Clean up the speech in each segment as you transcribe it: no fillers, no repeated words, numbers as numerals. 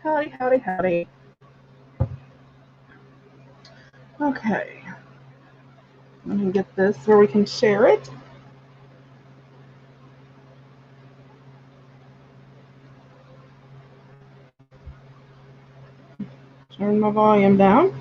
Howdy, howdy, howdy. Okay. Let me get this where we can share it. Turn my volume down.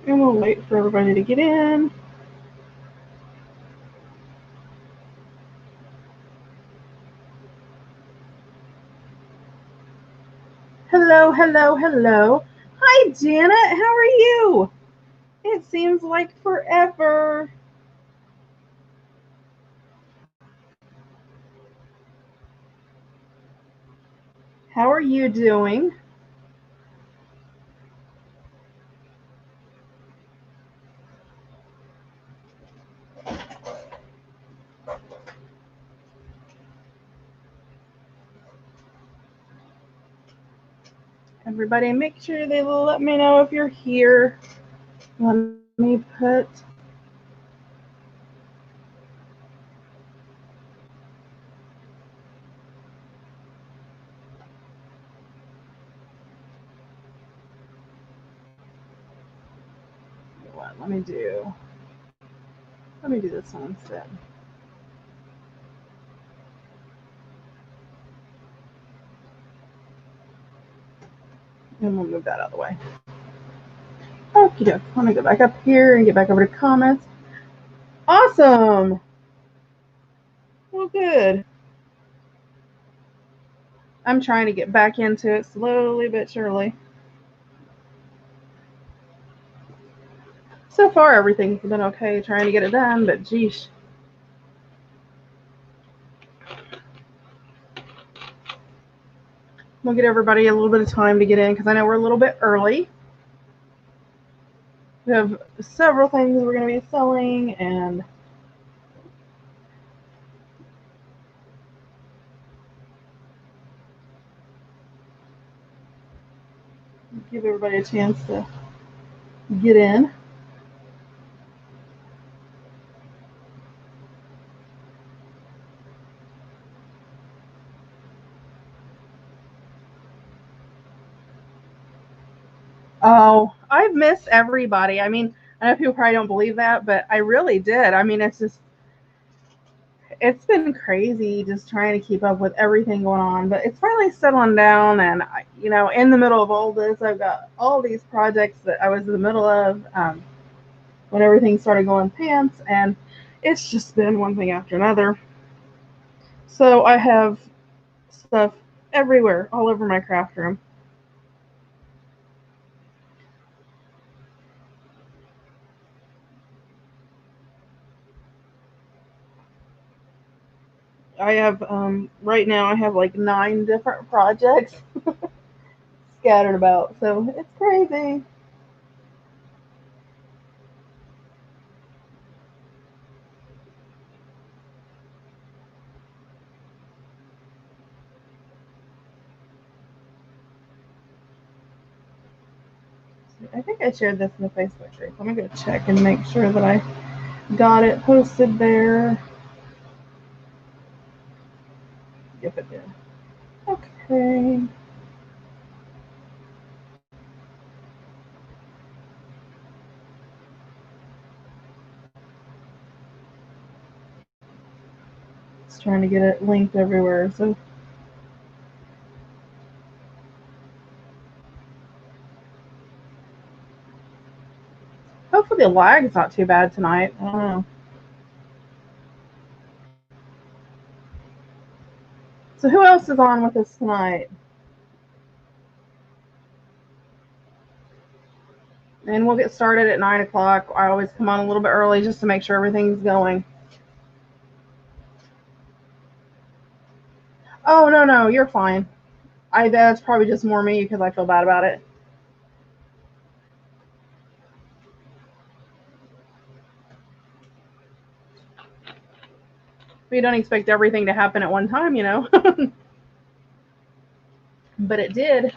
And we'll wait for everybody to get in. Hello, hello, hello. Hi, Janet. How are you? It seems like forever. How are you doing? Everybody, make sure they let me know if you're here. Let me put what? Let me do this one instead. And we'll move that out of the way. Okie doke. Let me go back up here and get back over to comments. Awesome. Well, good. I'm trying to get back into it slowly but surely. So far, everything's been okay trying to get it done, but geesh. We'll get everybody a little bit of time to get in because I know we're a little bit early. We have several things we're going to be selling and give everybody a chance to get in. Oh, I've missed everybody. I mean, I know people probably don't believe that, but I really did. I mean, it's been crazy just trying to keep up with everything going on, but it's finally settling down. And, in the middle of all this, I've got all these projects that I was in the middle of when everything started going pants, and it's just been one thing after another. So I have stuff everywhere, all over my craft room. I have right now I have like 9 different projects scattered about, so it's crazy. I think I shared this in the Facebook group. Let me go check and make sure that I got it posted there. Yep, it did. Okay. Just trying to get it linked everywhere. So hopefully the lag's not too bad tonight. I don't know. So who else is on with us tonight? And we'll get started at 9 o'clock. I always come on a little bit early just to make sure everything's going. Oh, no, you're fine. That's probably just more me because I feel bad about it. We don't expect everything to happen at one time, but it did.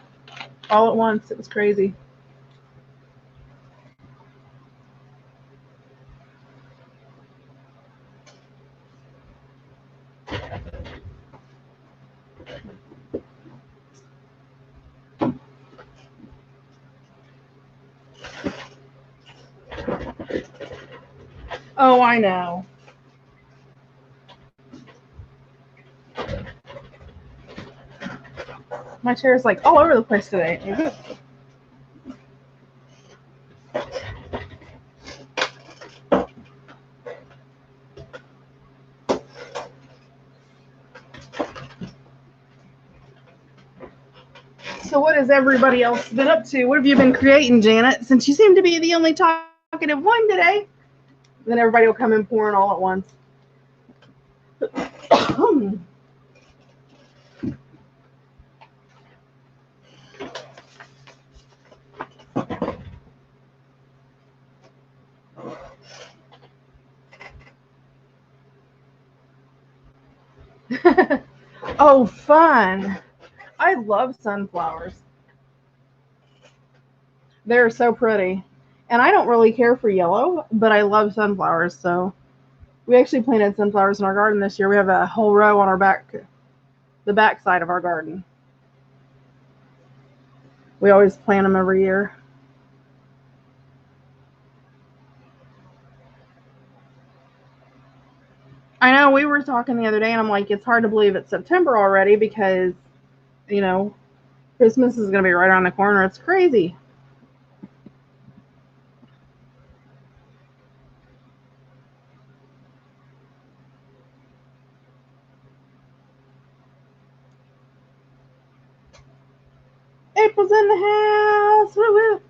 all at once. It was crazy. Oh, I know. My chair is like all over the place today. So what has everybody else been up to? What have you been creating, Janet? Since you seem to be the only talkative one today, then everybody will come in pouring all at once. Oh, fun. I love sunflowers. They're so pretty. And I don't really care for yellow, but I love sunflowers. So we actually planted sunflowers in our garden this year. We have a whole row on our the back side of our garden. We always plant them every year. I know, we were talking the other day, and I'm like, it's hard to believe it's September already because, you know, Christmas is going to be right around the corner. It's crazy. April's in the house. Woo woo.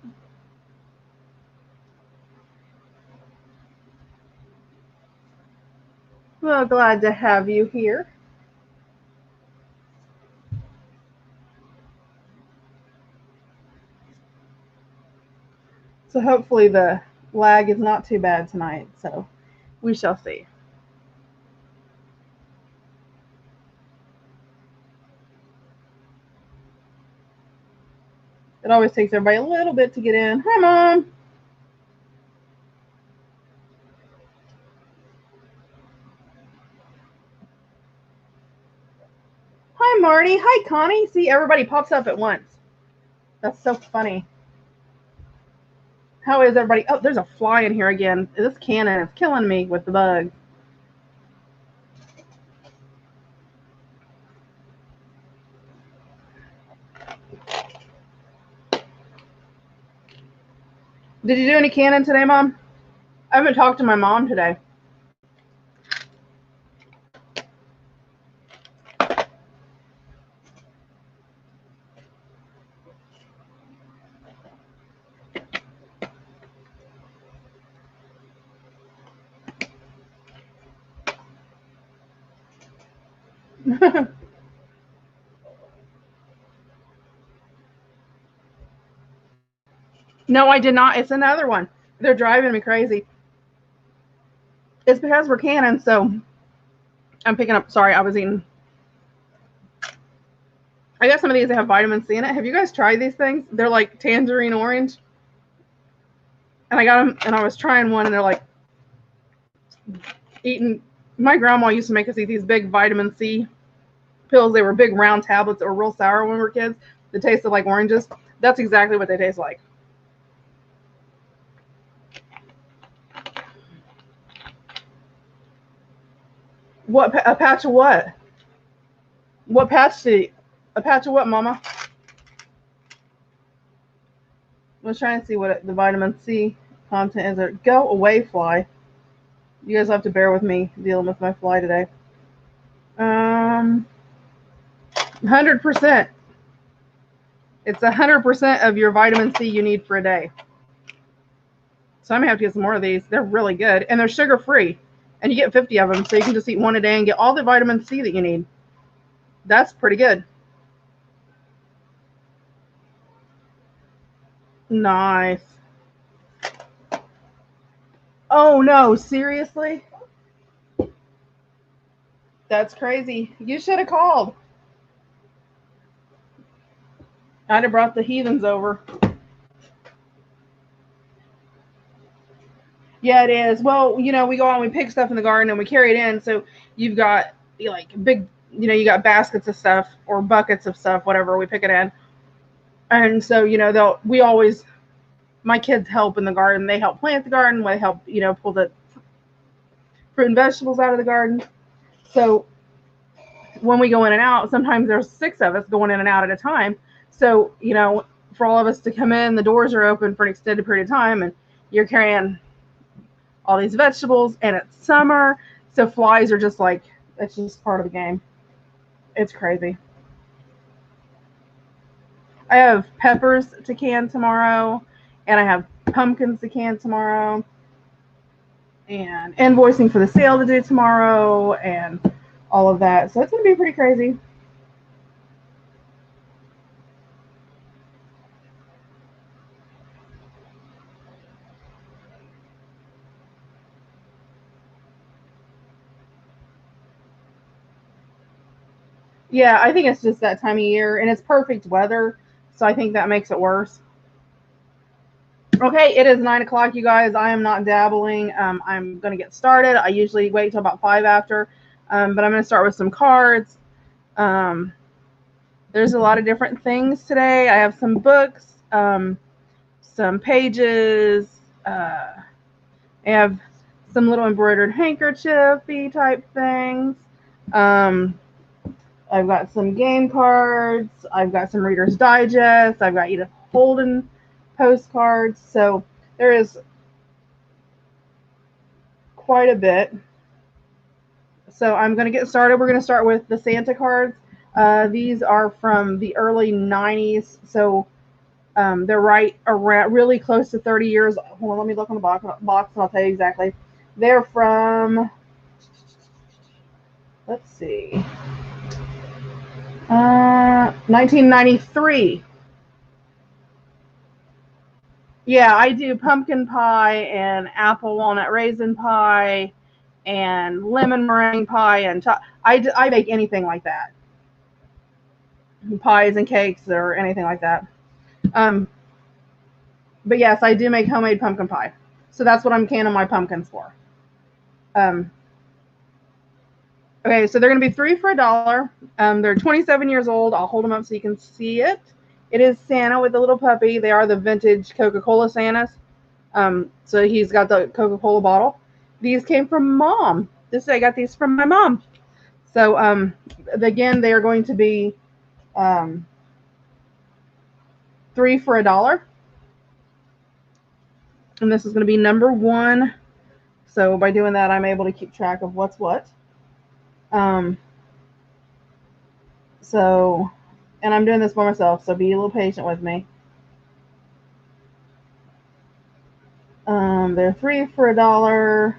Well, glad to have you here. So hopefully the lag is not too bad tonight. So we shall see. It always takes everybody a little bit to get in. Hi, Mom. Hi, Marty. Hi, Connie. See, everybody pops up at once. That's so funny. How is everybody? Oh, there's a fly in here again. This cannon is killing me with the bugs. Did you do any canning today, Mom? I haven't talked to my mom today. No, I did not. It's another one. They're driving me crazy. It's because we're canning, so I'm picking up. Sorry, I was eating. I got some of these that have vitamin C in it. Have you guys tried these things? They're like tangerine orange. And I got them, and I was trying one, and they're like eating. My grandma used to make us eat these big vitamin C pills. They were big round tablets that were real sour when we were kids. That tasted like oranges. That's exactly what they taste like. What, a patch of what? What patch a patch of what, Mama? I was trying to see what the vitamin C content is. Go away, fly. You guys have to bear with me dealing with my fly today. 100%. It's 100% of your vitamin C you need for a day. So I'm gonna have to get some more of these. They're really good, and they're sugar free, and you get 50 of them, so you can just eat one a day and get all the vitamin C that you need. That's pretty good. Nice. Oh no, seriously? That's crazy. You should have called. I'd have brought the heathens over. Yeah, it is. Well, you know, we go out and we pick stuff in the garden and we carry it in. So you've got like big, you know, you got baskets of stuff or buckets of stuff, whatever, we pick it in. And so, you know, we always, my kids help in the garden. They help plant the garden. They help, you know, pull the fruit and vegetables out of the garden. So when we go in and out, sometimes there's 6 of us going in and out at a time. So, you know, for all of us to come in, the doors are open for an extended period of time and you're carrying all these vegetables and it's summer. So flies are just like, it's just part of the game. It's crazy. I have peppers to can tomorrow and I have pumpkins to can tomorrow and invoicing for the sale to do tomorrow and all of that. So it's going to be pretty crazy. Yeah, I think it's just that time of year and it's perfect weather. So I think that makes it worse. Okay, it is 9 o'clock, you guys. I am not dabbling. I'm going to get started. I usually wait till about 5 after, but I'm going to start with some cards. There's a lot of different things today. I have some books, some pages. I have some little embroidered handkerchiefy type things. I've got some game cards. I've got some Reader's Digest. I've got Edith Holden postcards. So there is quite a bit. So I'm going to get started. We're going to start with the Santa cards. These are from the early 90s. So they're right around, really close to 30 years. Hold on, let me look on the box and I'll tell you exactly. They're from, let's see, 1993. Yeah, I do pumpkin pie and apple walnut raisin pie and lemon meringue pie and I make anything like that. Pies and cakes or anything like that. But yes, I do make homemade pumpkin pie. So that's what I'm canning my pumpkins for. Okay, so they're going to be 3 for $1. They're 27 years old. I'll hold them up so you can see it. It is Santa with a little puppy. They are the vintage Coca-Cola Santas. So he's got the Coca-Cola bottle. These came from Mom. I got these from my mom. So again, they are going to be 3 for $1. And this is going to be number 1. So by doing that, I'm able to keep track of what's what. So, and I'm doing this by myself, so be a little patient with me. They're 3 for $1.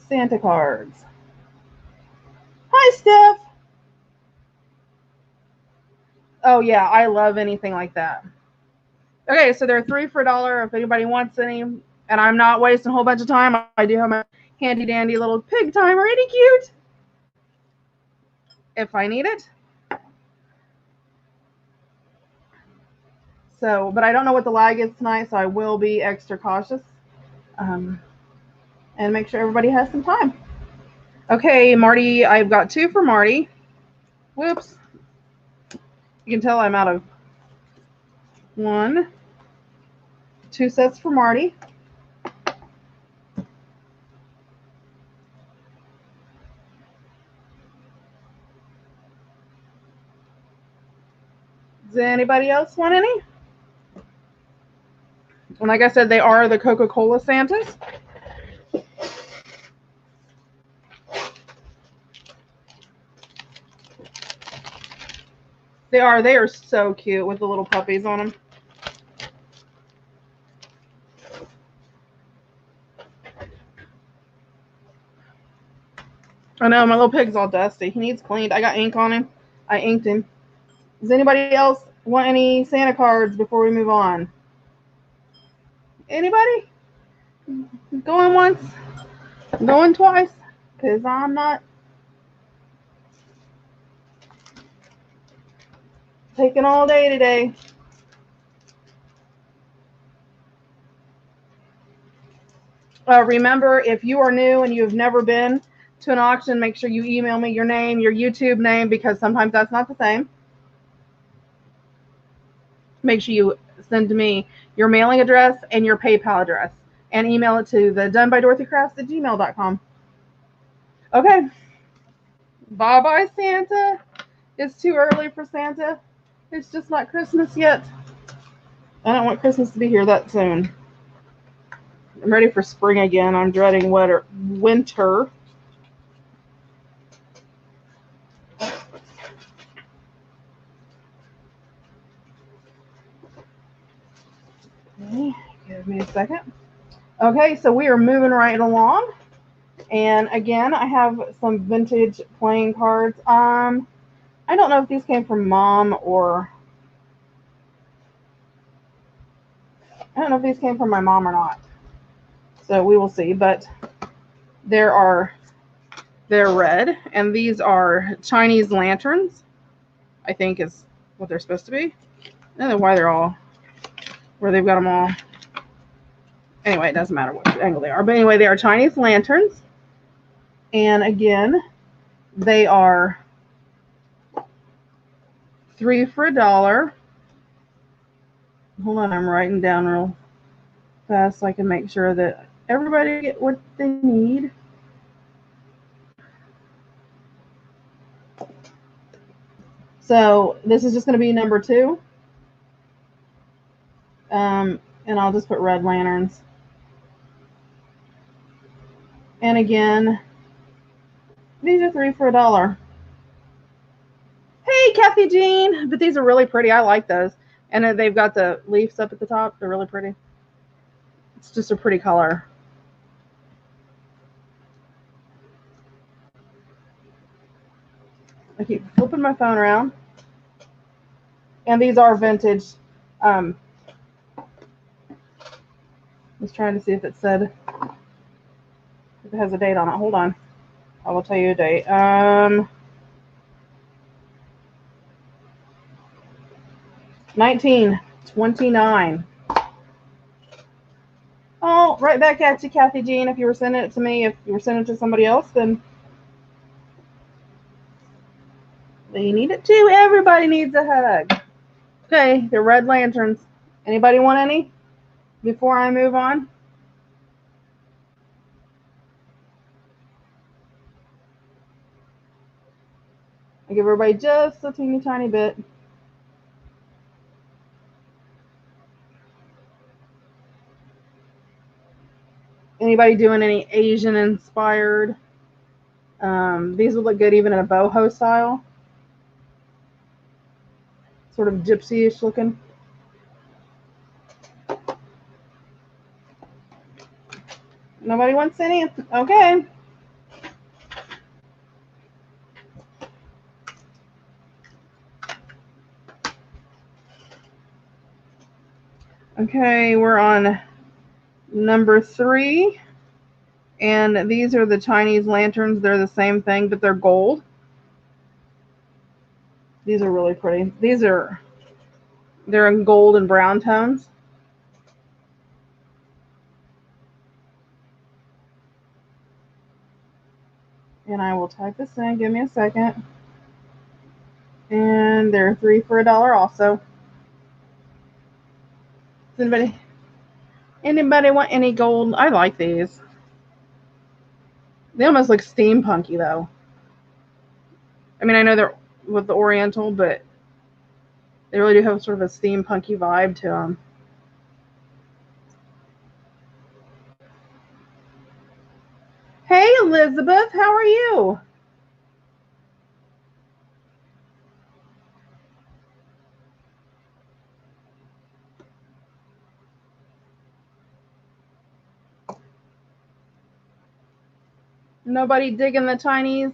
Santa cards. Hi, Steph. Oh yeah, I love anything like that. Okay, so they're 3 for $1 if anybody wants any. And I'm not wasting a whole bunch of time. I do have my handy dandy little pig timer. Ain't he cute? If I need it. So, but I don't know what the lag is tonight, so I will be extra cautious. And make sure everybody has some time. Okay, Marty, I've got 2 for Marty. Whoops. You can tell I'm out of 1. 2 sets for Marty. Does anybody else want any? And like I said, they are the Coca-Cola Santas. They are so cute with the little puppies on them. I know, my little pig's all dusty. He needs cleaned. I got ink on him. I inked him. Does anybody else want any Santa cards before we move on? Anybody? Going once? Going twice? Because I'm not. taking all day today. Remember, if you are new and you've never been to an auction, make sure you email me your name, your YouTube name, because sometimes that's not the same. Make sure you send me your mailing address and your PayPal address and email it to the donebydorothycrafts@gmail.com. Okay. Bye-bye, Santa. It's too early for Santa. It's just not Christmas yet. I don't want Christmas to be here that soon. I'm ready for spring again. I'm dreading winter. Okay, give me a second. Okay, so we are moving right along. And again, I have some vintage playing cards. I don't know if these came from Mom or I don't know if these came from my mom or not. So we will see. But they're red, and these are Chinese lanterns, I think is what they're supposed to be. I don't know why where they've got them all. Anyway, it doesn't matter what angle they are. But anyway, they are Chinese lanterns. And again, they are 3 for $1. Hold on, I'm writing down real fast so I can make sure that everybody get what they need. So this is just going to be number 2. And I'll just put red lanterns. And again, these are 3 for $1. Hey, Kathy Jean, but these are really pretty. I like those. And they've got the leaves up at the top. They're really pretty. It's just a pretty color. I keep flipping my phone around. And these are vintage. I was trying to see if it said, if it has a date on it. Hold on. I will tell you a date. 1929. Oh, right back at you, Kathy Jean. If you were sending it to me, if you were sending it to somebody else, then you need it too. Everybody needs a hug. Okay, the red lanterns. Anybody want any before I move on? I give everybody just a teeny tiny bit. Anybody doing any Asian inspired? These would look good even in a boho style. Sort of gypsy-ish looking. Nobody wants any? Okay. Okay, we're on number 3. And these are the Chinese lanterns. They're the same thing, but they're gold. These are really pretty. They're in gold and brown tones. And I will type this in. Give me a second. And they're 3 for $1 also. Does anybody want any gold? I like these. They almost look steampunky though. I mean, I know they're with the Oriental, but they really do have sort of a steampunky vibe to them. Hey, Elizabeth, how are you? Nobody digging the Chinese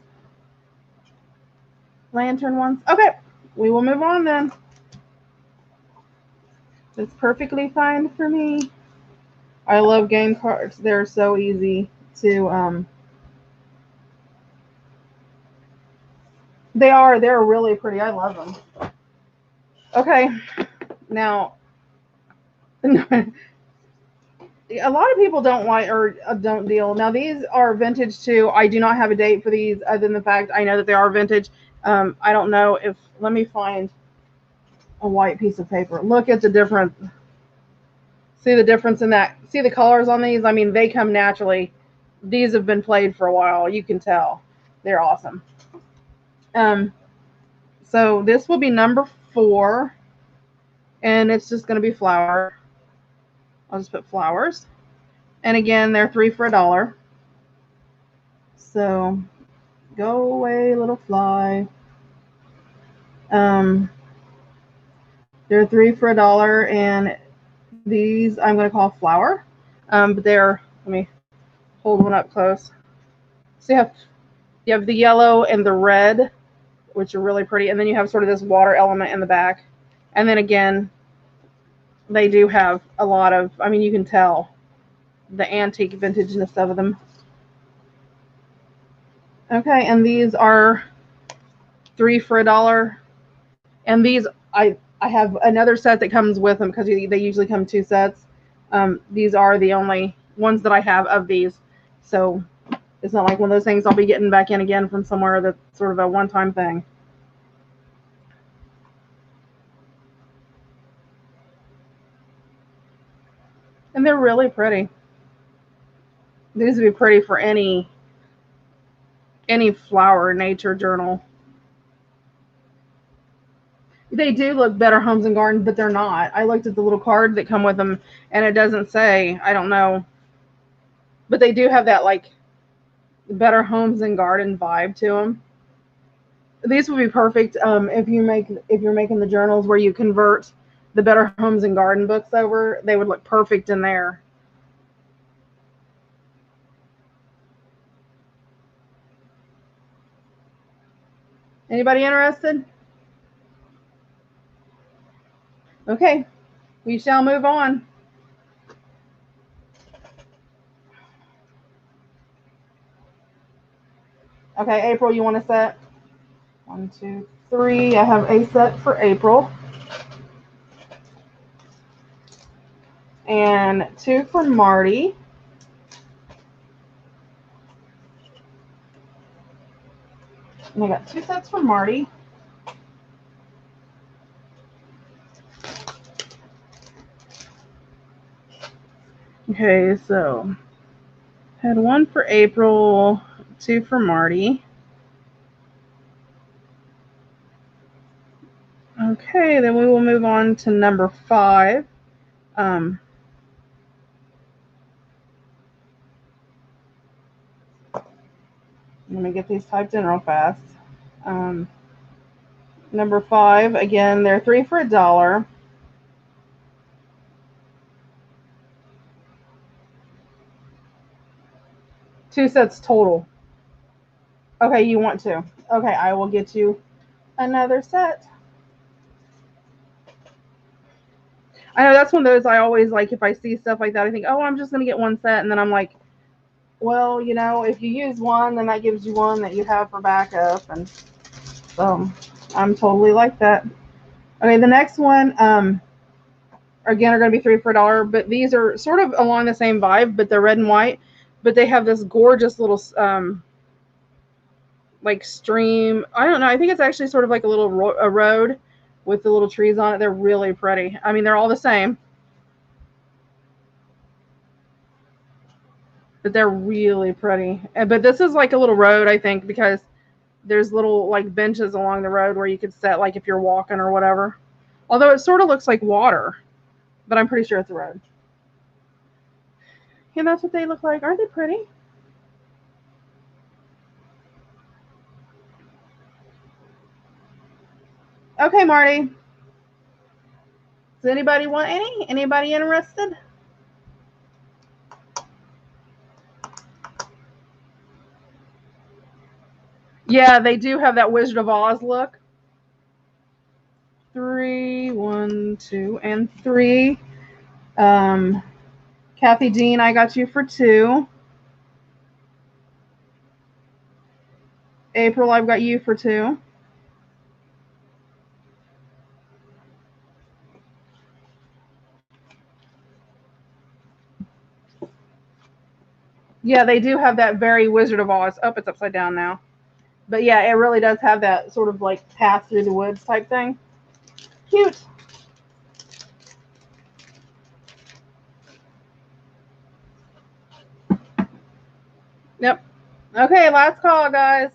lantern ones? Okay, we will move on then. That's perfectly fine for me. I love game cards. They're so easy to they're really pretty. I love them. Okay, now a lot of people don't like or don't deal. Now these are vintage too. I do not have a date for these other than the fact I know that they are vintage. I don't know if, let me find a white piece of paper. Look at the difference. See the difference in that? See the colors on these? I mean, they come naturally. These have been played for a while. You can tell. They're awesome. Um, so this will be number 4, and it's just going to be flower. I'll just put flowers. And again, they're 3 for $1. So go away, little fly. They're 3 for $1, and these I'm going to call flower. But they're, let me hold one up close. So you have the yellow and the red, which are really pretty, and then you have sort of this water element in the back. And then again, they do have a lot of, I mean, you can tell the antique vintageness of them. Okay, and these are 3 for $1. And these, I have another set that comes with them because they usually come 2 sets. These are the only ones that I have of these. So it's not like one of those things I'll be getting back in again from somewhere that's sort of a one-time thing. And they're really pretty. These would be pretty for any flower nature journal. They do look Better Homes and Gardens, but they're not. I looked at the little card that come with them, and it doesn't say. I don't know, but they do have that like Better Homes and Garden vibe to them. These would be perfect if you're making the journals where you convert the Better Homes and Garden books over. They would look perfect in there. Anybody interested? Okay, we shall move on. Okay, April, you want a set? 1, 2, 3. I have a set for April. And 2 for Marty. And I got 2 sets for Marty. Okay, so had 1 for April, 2 for Marty. Okay, then we will move on to number 5. Let me get these typed in real fast. Number 5, again, they're 3 for $1. Two sets total. Okay, you want to? Okay, I will get you another set. I know that's one of those I always like. If I see stuff like that, I think, oh, I'm just gonna get one set, and then I'm like, well, you know, if you use one, then that gives you one that you have for backup, and so I'm totally like that. Okay, the next one, again, are going to be 3 for $1, but these are sort of along the same vibe, but they're red and white, but they have this gorgeous little, like stream. I don't know. I think it's actually sort of like a little a road with the little trees on it. They're really pretty. I mean, they're all the same, but they're really pretty. But this is like a little road, I think, because there's little like benches along the road where you could sit, like if you're walking or whatever. Although it sort of looks like water, but I'm pretty sure it's a road. And that's what they look like. Aren't they pretty? Okay, Marty. Does anybody want any? Anybody interested? Yeah, they do have that Wizard of Oz look. 3, 1, 2, and 3. Kathy Jean, I got you for 2. April, I've got you for 2. Yeah, they do have that very Wizard of Oz. Oh, it's upside down now. But yeah, it really does have that sort of like path through the woods type thing. Cute. Yep. Okay, last call, guys.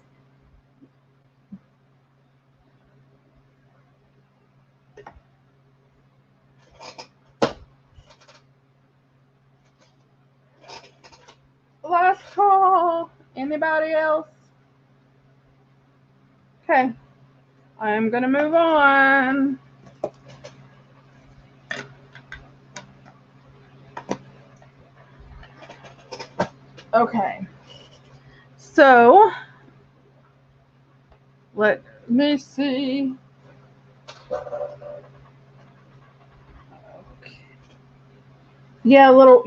Last call. Anybody else? Okay. I'm going to move on. Okay. So, let me see. Okay. Yeah, Little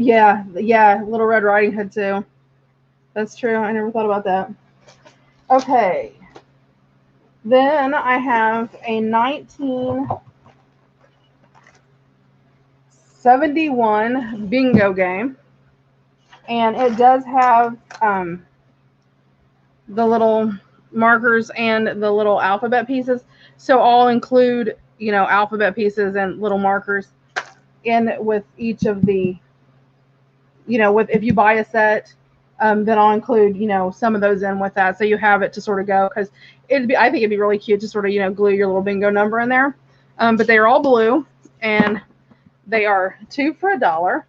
Red Riding Hood too. That's true. I never thought about that. Okay. Then I have a 1971 bingo game. And it does have the little markers and the little alphabet pieces. So I'll include, alphabet pieces and little markers in with each of the, with if you buy a set, then I'll include, some of those in with that. So you have it to sort of go, because I think it'd be really cute to sort of, glue your little bingo number in there. But they are all blue, and they are 2 for $1.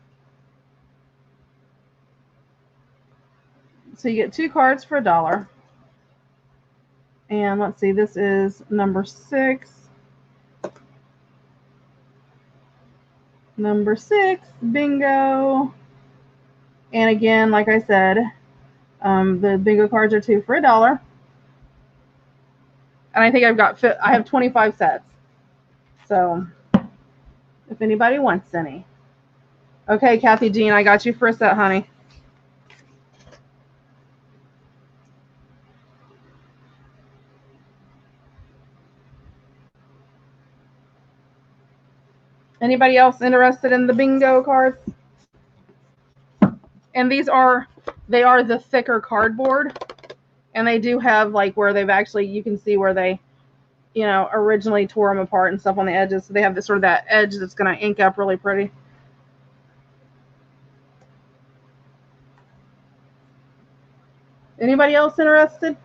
So you get 2 cards for $1. And let's see, this is number 6. Number 6, bingo. And again, like I said, the bingo cards are 2 for $1. And I think I have 25 sets. So if anybody wants any. Okay, Kathy Jean, I got you for a set, honey. Anybody else interested in the bingo cards? And they are the thicker cardboard. And they do have like where they've actually, you can see where they, originally tore them apart and stuff on the edges. So they have this sort of that edge that's going to ink up really pretty. Anybody else interested?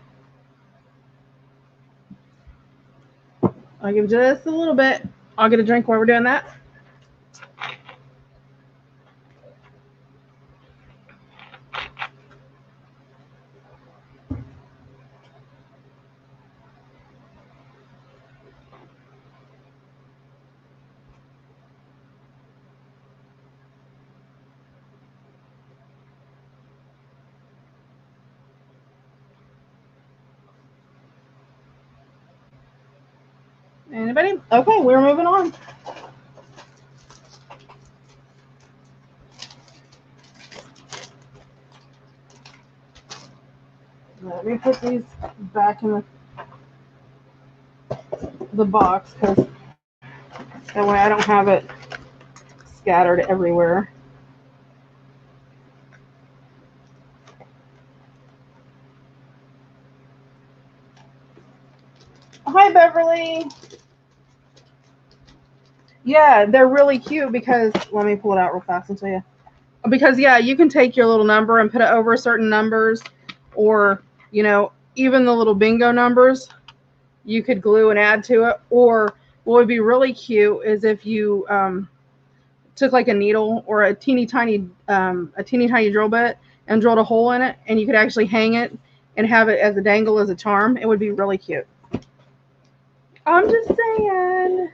I'll give just a little bit. I'll get a drink while we're doing that. Anybody? Okay, we're moving on. Let me put these back in the box, because that way I don't have it scattered everywhere. Hi, Beverly. Yeah, they're really cute because, let me pull it out real fast and show you. Because, yeah, you can take your little number and put it over certain numbers, or, even the little bingo numbers, you could glue and add to it. Or what would be really cute is if you took like a needle or a teeny tiny drill bit and drilled a hole in it, and you could actually hang it and have it as a dangle as a charm. It would be really cute. I'm just saying.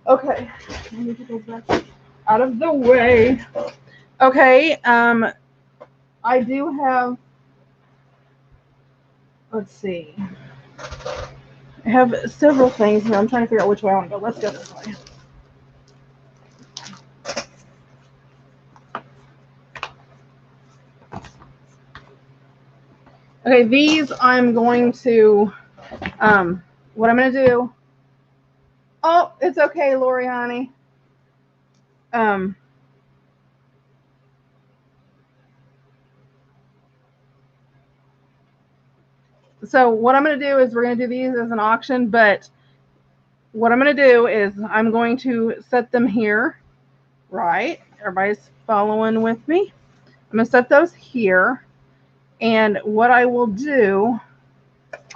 Okay, let me get those back out of the way. Okay, I do have, let's see, I have several things here. I'm trying to figure out which way I want to go. Let's go this way. Okay, these I'm going to, what I'm going to do, oh, it's okay, Lori, honey. So what I'm going to do is we're going to do these as an auction, but what I'm going to do is I'm going to set them here, right? Everybody's following with me. I'm going to set those here. And what I will do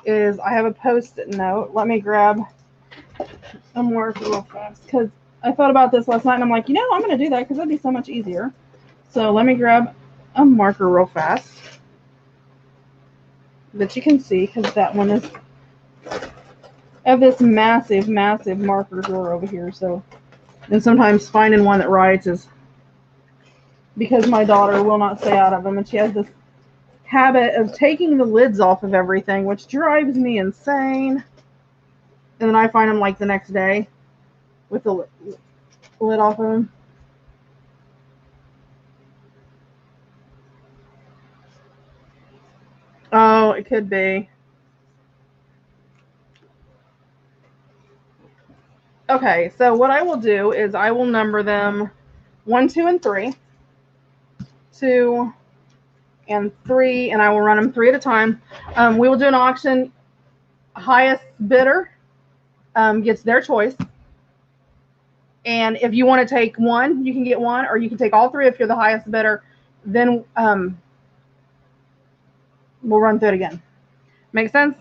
is I have a Post-it note. Let me grab a marker real fast because I thought about this last night and I'm like, you know, I'm going to do that because that'd be so much easier. So let me grab a marker real fast that you can see because that one is, I have this massive, massive marker drawer over here. So, and sometimes finding one that writes is because my daughter will not stay out of them and she has this habit of taking the lids off of everything, which drives me insane. And then I find them like the next day with the lid off of them. Oh, it could be. Okay, so what I will do is I will number them 1, 2, and 3. 2 and 3, and I will run them 3 at a time. We will do an auction. Highest bidder gets their choice. And if you want to take one, you can get one, or you can take all 3 if you're the highest bidder. Then we'll run through it again. Make sense?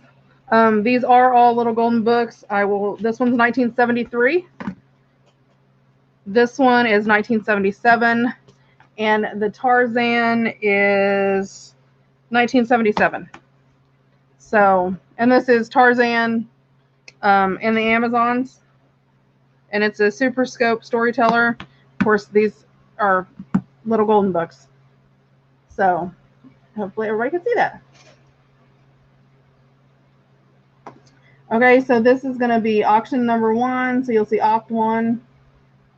These are all little golden books. This one's 1973. This one is 1977. And the Tarzan is 1977. So, and this is Tarzan in the Amazons. And it's a Super Scope Storyteller. Of course, these are little golden books. So, hopefully everybody can see that. Okay, so this is going to be auction number 1. So you'll see Oct 1,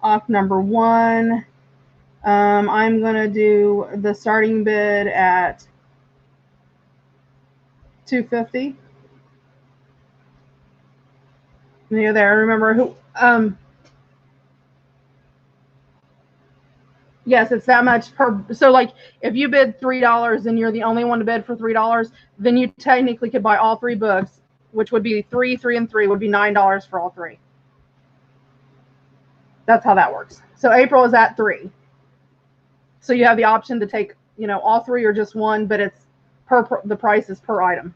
Oct number 1. I'm going to do the starting bid at $250. Near there. Remember who? Yes, it's that much per. So, like, if you bid $3 and you're the only one to bid for $3, then you technically could buy all 3 books, which would be 3, 3, and 3 would be $9 for all 3. That's how that works. So April is at 3. So you have the option to take, you know, all 3 or just one, but it's the price is per item.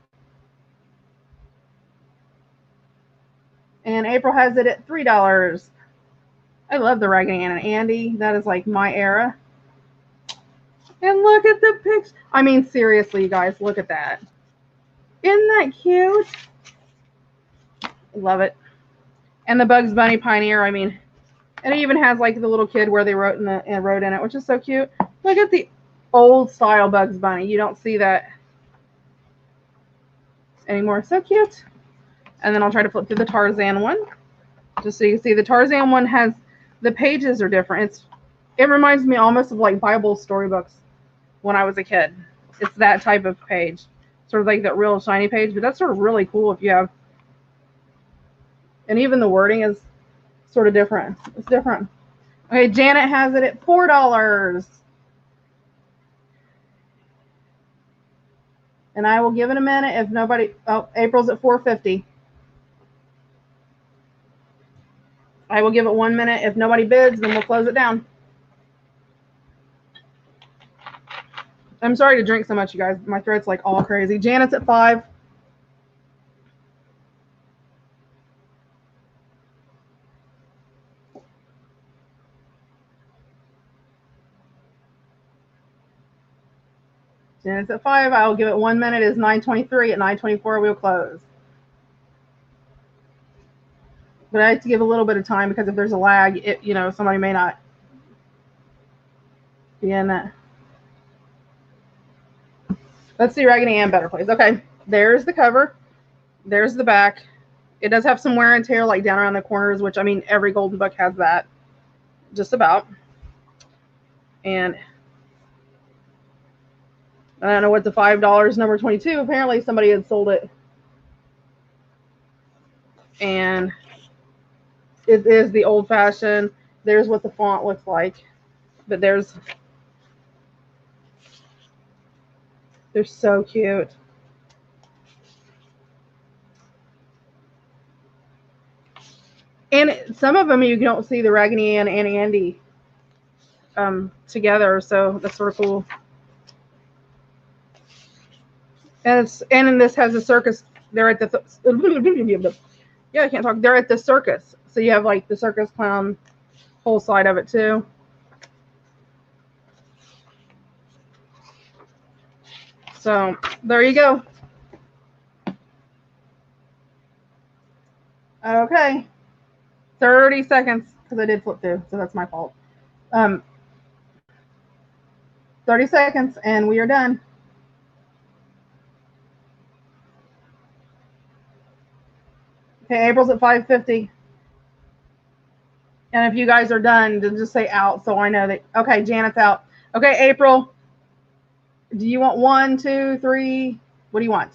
And April has it at $3. I love the Raggedy Ann and Andy. That is like my era. And look at the pics. I mean, seriously, you guys, look at that. Isn't that cute? Love it. And the Bugs Bunny Pioneer, I mean, and it even has like the little kid where they wrote in it, which is so cute. Look at the old style Bugs Bunny. You don't see that anymore. So cute. And then I'll try to flip through the Tarzan one, just so you can see the Tarzan one has, the pages are different. It reminds me almost of like Bible storybooks when I was a kid. It's that type of page, sort of like that real shiny page, but that's sort of really cool if you have, and even the wording is sort of different. It's different. Okay, Janet has it at $4. And I will give it a minute if nobody, oh, April's at $4.50. I will give it 1 minute. If nobody bids, then we'll close it down. I'm sorry to drink so much, you guys. My throat's like all crazy. Janet's at 5. Janet's at 5. I will give it 1 minute. It's 9:23. At 9:24, we'll close. But I have to give a little bit of time because if there's a lag, you know, somebody may not be in that. Let's see Raggedy Ann Better Place. Okay, there's the cover. There's the back. It does have some wear and tear like down around the corners, which, I mean, every golden book has that. Just about. And I don't know what the $5 number 22. Apparently somebody had sold it. And it is the old fashioned. There's what the font looks like. But they're so cute. And some of them you don't see the Raggedy Ann and Andy together, so that's sort of cool. And this has a circus. They're at the yeah, I can't talk. They're at the circus, so you have like the circus clown whole side of it too. So there you go. Okay, 30 seconds because I did flip through, so that's my fault. 30 seconds and we are done. Okay, April's at 5:50. And if you guys are done, then just say out so I know that. Okay, Janet's out. Okay, April, do you want 1, 2, 3? What do you want?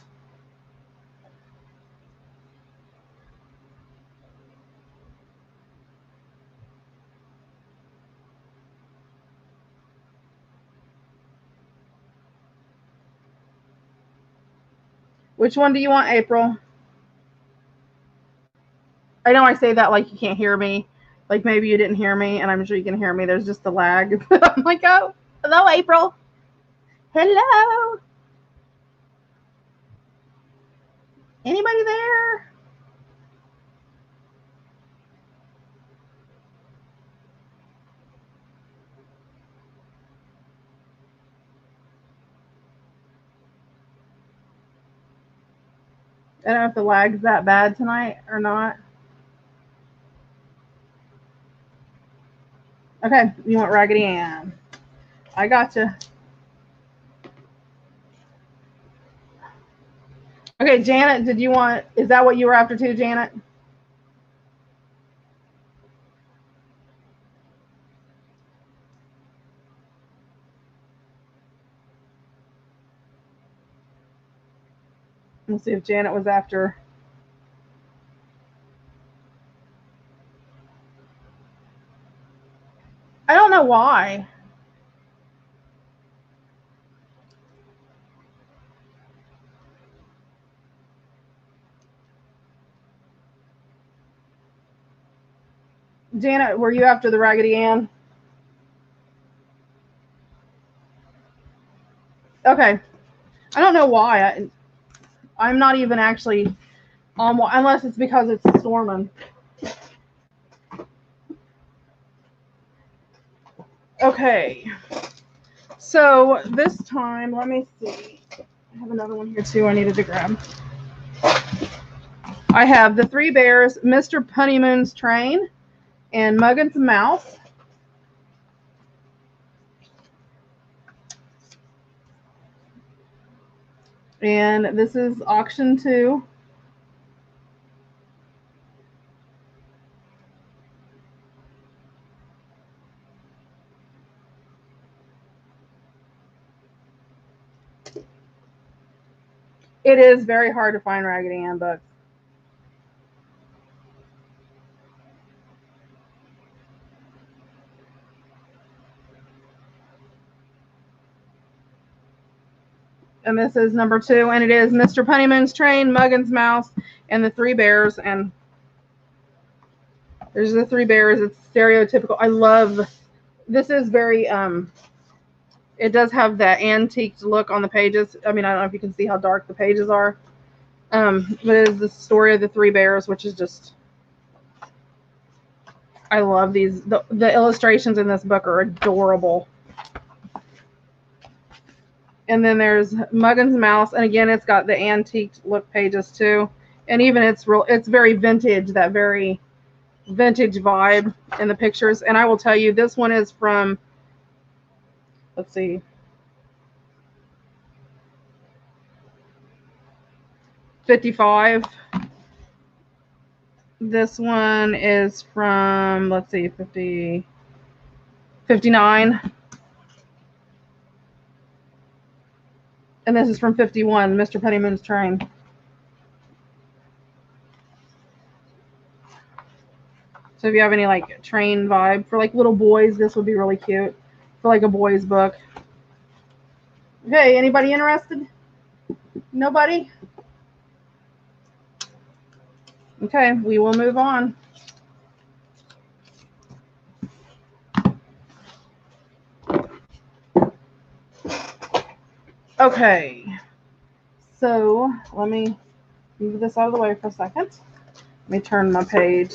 Which one do you want, April? I know I say that like you can't hear me. Like maybe you didn't hear me, and I'm sure you can hear me. There's just a lag. I'm like, oh, hello, April. Hello. Anybody there? I don't know if the lag's that bad tonight or not. Okay, you want Raggedy Ann. I gotcha. Okay, Janet, did you want, is that what you were after too, Janet? Let's see if Janet was after. I don't know why. Janet, were you after the Raggedy Ann? Okay. I don't know why. I'm not even actually on, unless it's because it's storming. Okay. So this time, let me see. I have another one here too I needed to grab. I have The Three Bears, Mr. Honeymoon's Train, and Muggins Mouse. And this is auction 2. It is very hard to find Raggedy Ann books. And this is number 2, and it is Mr. Honeymoon's Train, Muggins Mouse, and The Three Bears. And there's The Three Bears. It's stereotypical. I love, this is very, it does have that antiqued look on the pages. I mean, I don't know if you can see how dark the pages are. But it is the story of the Three Bears, which is just, I love these. The illustrations in this book are adorable. And then there's Muggins Mouse, and again, it's got the antiqued look pages too. And even it's very vintage, that very vintage vibe in the pictures. And I will tell you, this one is from, let's see, 55. This one is from, let's see, 59. And this is from 51, Mr. Honeymoon's Train. So if you have any like train vibe for like little boys, this would be really cute for like a boys book. Okay, anybody interested? Nobody? Okay, we will move on. Okay, so let me move this out of the way for a second. Let me turn my page.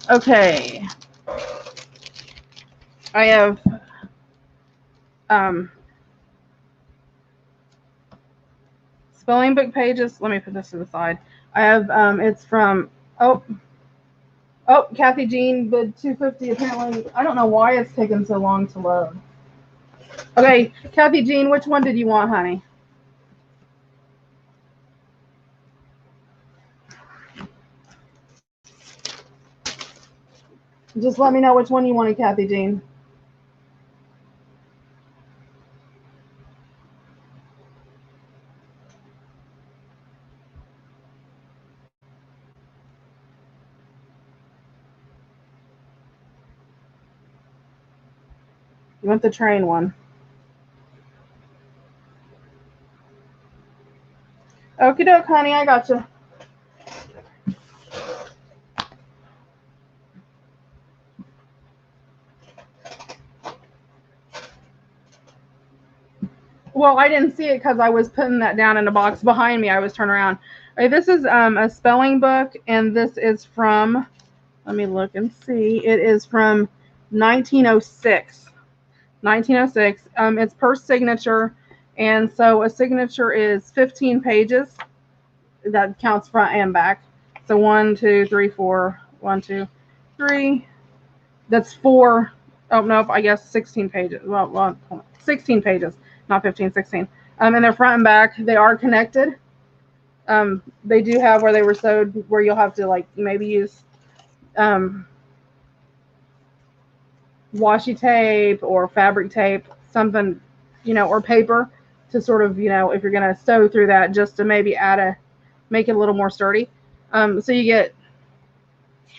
Okay, I have spelling book pages. Let me put this to the side. I have it's from Kathy Jean bid 250. Apparently, I don't know why it's taken so long to load. Okay, Kathy Jean, which one did you want, honey? Just let me know which one you wanted, Kathy Jean. You want the train one? Okie doke, honey, I got you. Well, I didn't see it because I was putting that down in a box behind me. I was turning around. Okay, this is a spelling book, and this is from, let me look and see. It is from 1906. 1906. It's per signature, and so a signature is 15 pages. That counts front and back. So 1, 2, 3, 4. 1, 2, 3. That's 4. Oh no, I guess 16 pages. Well, 16 pages, not 15, 16. And they're front and back. They are connected. They do have where they were sewed, where you'll have to like maybe use washi tape or fabric tape, something, or paper to sort of, if you're going to sew through that, just to maybe make it a little more sturdy. So you get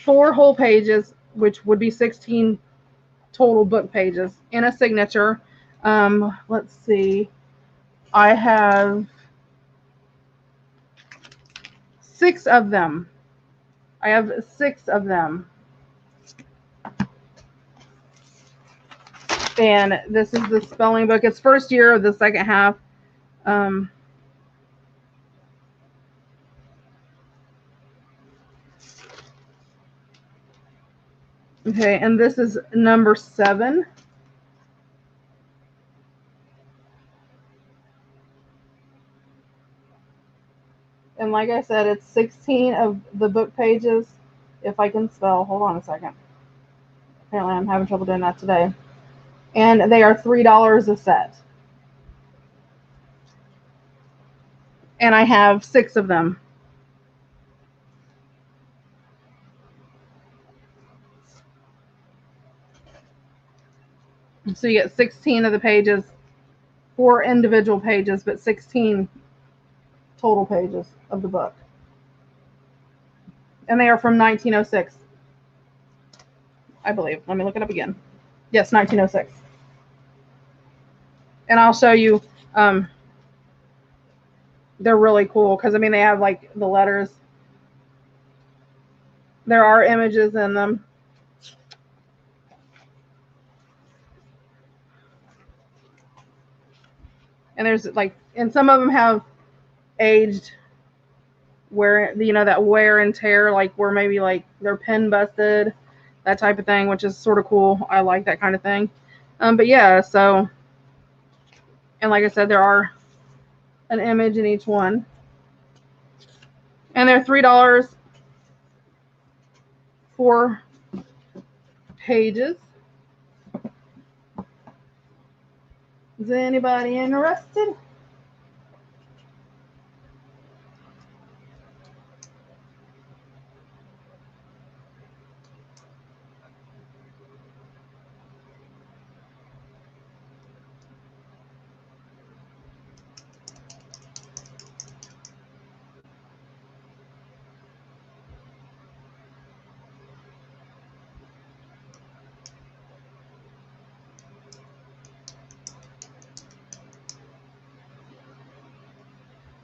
4 whole pages, which would be 16 total book pages in a signature. Let's see. I have 6 of them. I have 6 of them. And this is the spelling book. It's first year of the second half. Okay, and this is number 7. And like I said, it's 16 of the book pages. If I can spell, hold on a second. Apparently I'm having trouble doing that today. And they are $3 a set. And I have 6 of them. So you get 16 of the pages, 4 individual pages, but 16 total pages of the book. And they are from 1906, I believe. Let me look it up again. Yes, 1906. And I'll show you. They're really cool because, they have like the letters. There are images in them. And there's like, and some of them have aged where, that wear and tear, like where maybe like their pen busted, that type of thing, which is sort of cool. I like that kind of thing. But yeah, so, and like I said, there are an image in each one. And they're $3 for pages. Is anybody interested?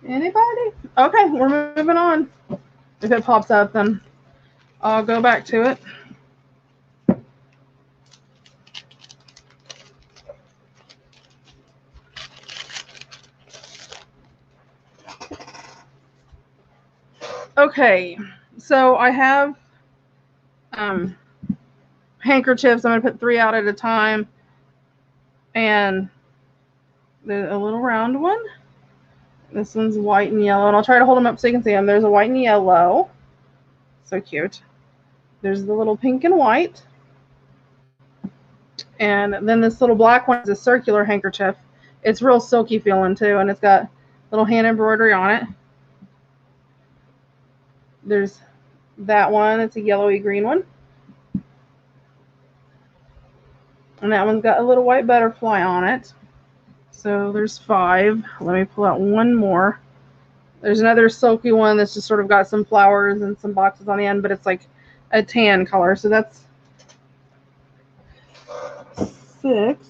Anybody? Okay, we're moving on. If it pops up, then I'll go back to it. Okay, so I have handkerchiefs. I'm going to put 3 out at a time. And there's a little round one. This one's white and yellow. And I'll try to hold them up so you can see them. There's a white and yellow. So cute. There's the little pink and white. And then this little black one is a circular handkerchief. It's real silky feeling too. And it's got little hand embroidery on it. There's that one. It's a yellowy green one. And that one's got a little white butterfly on it. So there's 5. Let me pull out one more. There's another silky one that's just sort of got some flowers and some boxes on the end, but it's like a tan color. So that's 6.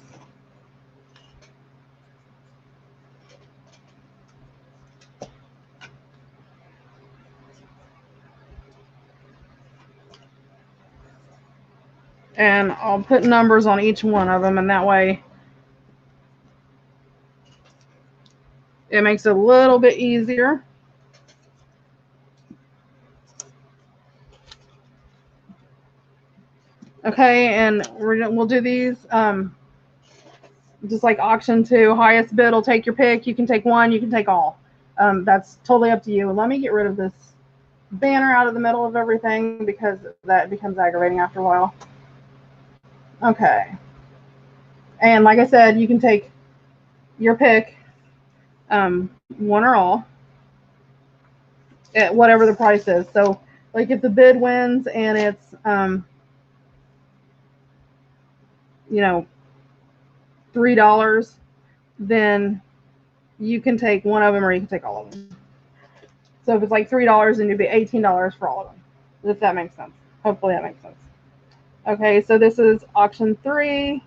And I'll put numbers on each one of them, and that way it makes it a little bit easier. Okay, and we'll do these just like auction 2. Highest bid will take your pick. You can take one, you can take all. That's totally up to you. Let me get rid of this banner out of the middle of everything because that becomes aggravating after a while. Okay. And like I said, you can take your pick, one or all, at whatever the price is. So like if the bid wins and it's, you know, $3, then you can take one of them or you can take all of them. So if it's like $3, then it'd be $18 for all of them. If that makes sense. Hopefully that makes sense. Okay, so this is auction 3.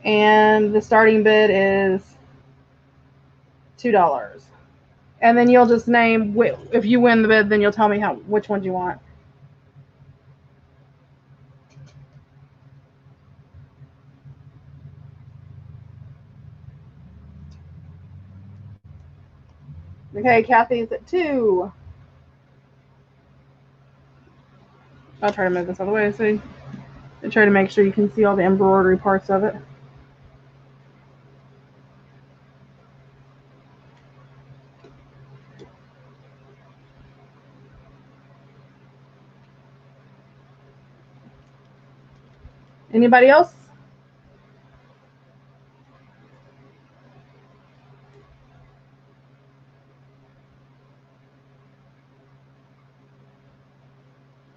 And the starting bid is $2. And then you'll just name, if you win the bid, then you'll tell me which ones you want. Okay, Kathy's at 2. I'll try to move this out of the way so I try to make sure you can see all the embroidery parts of it. Anybody else?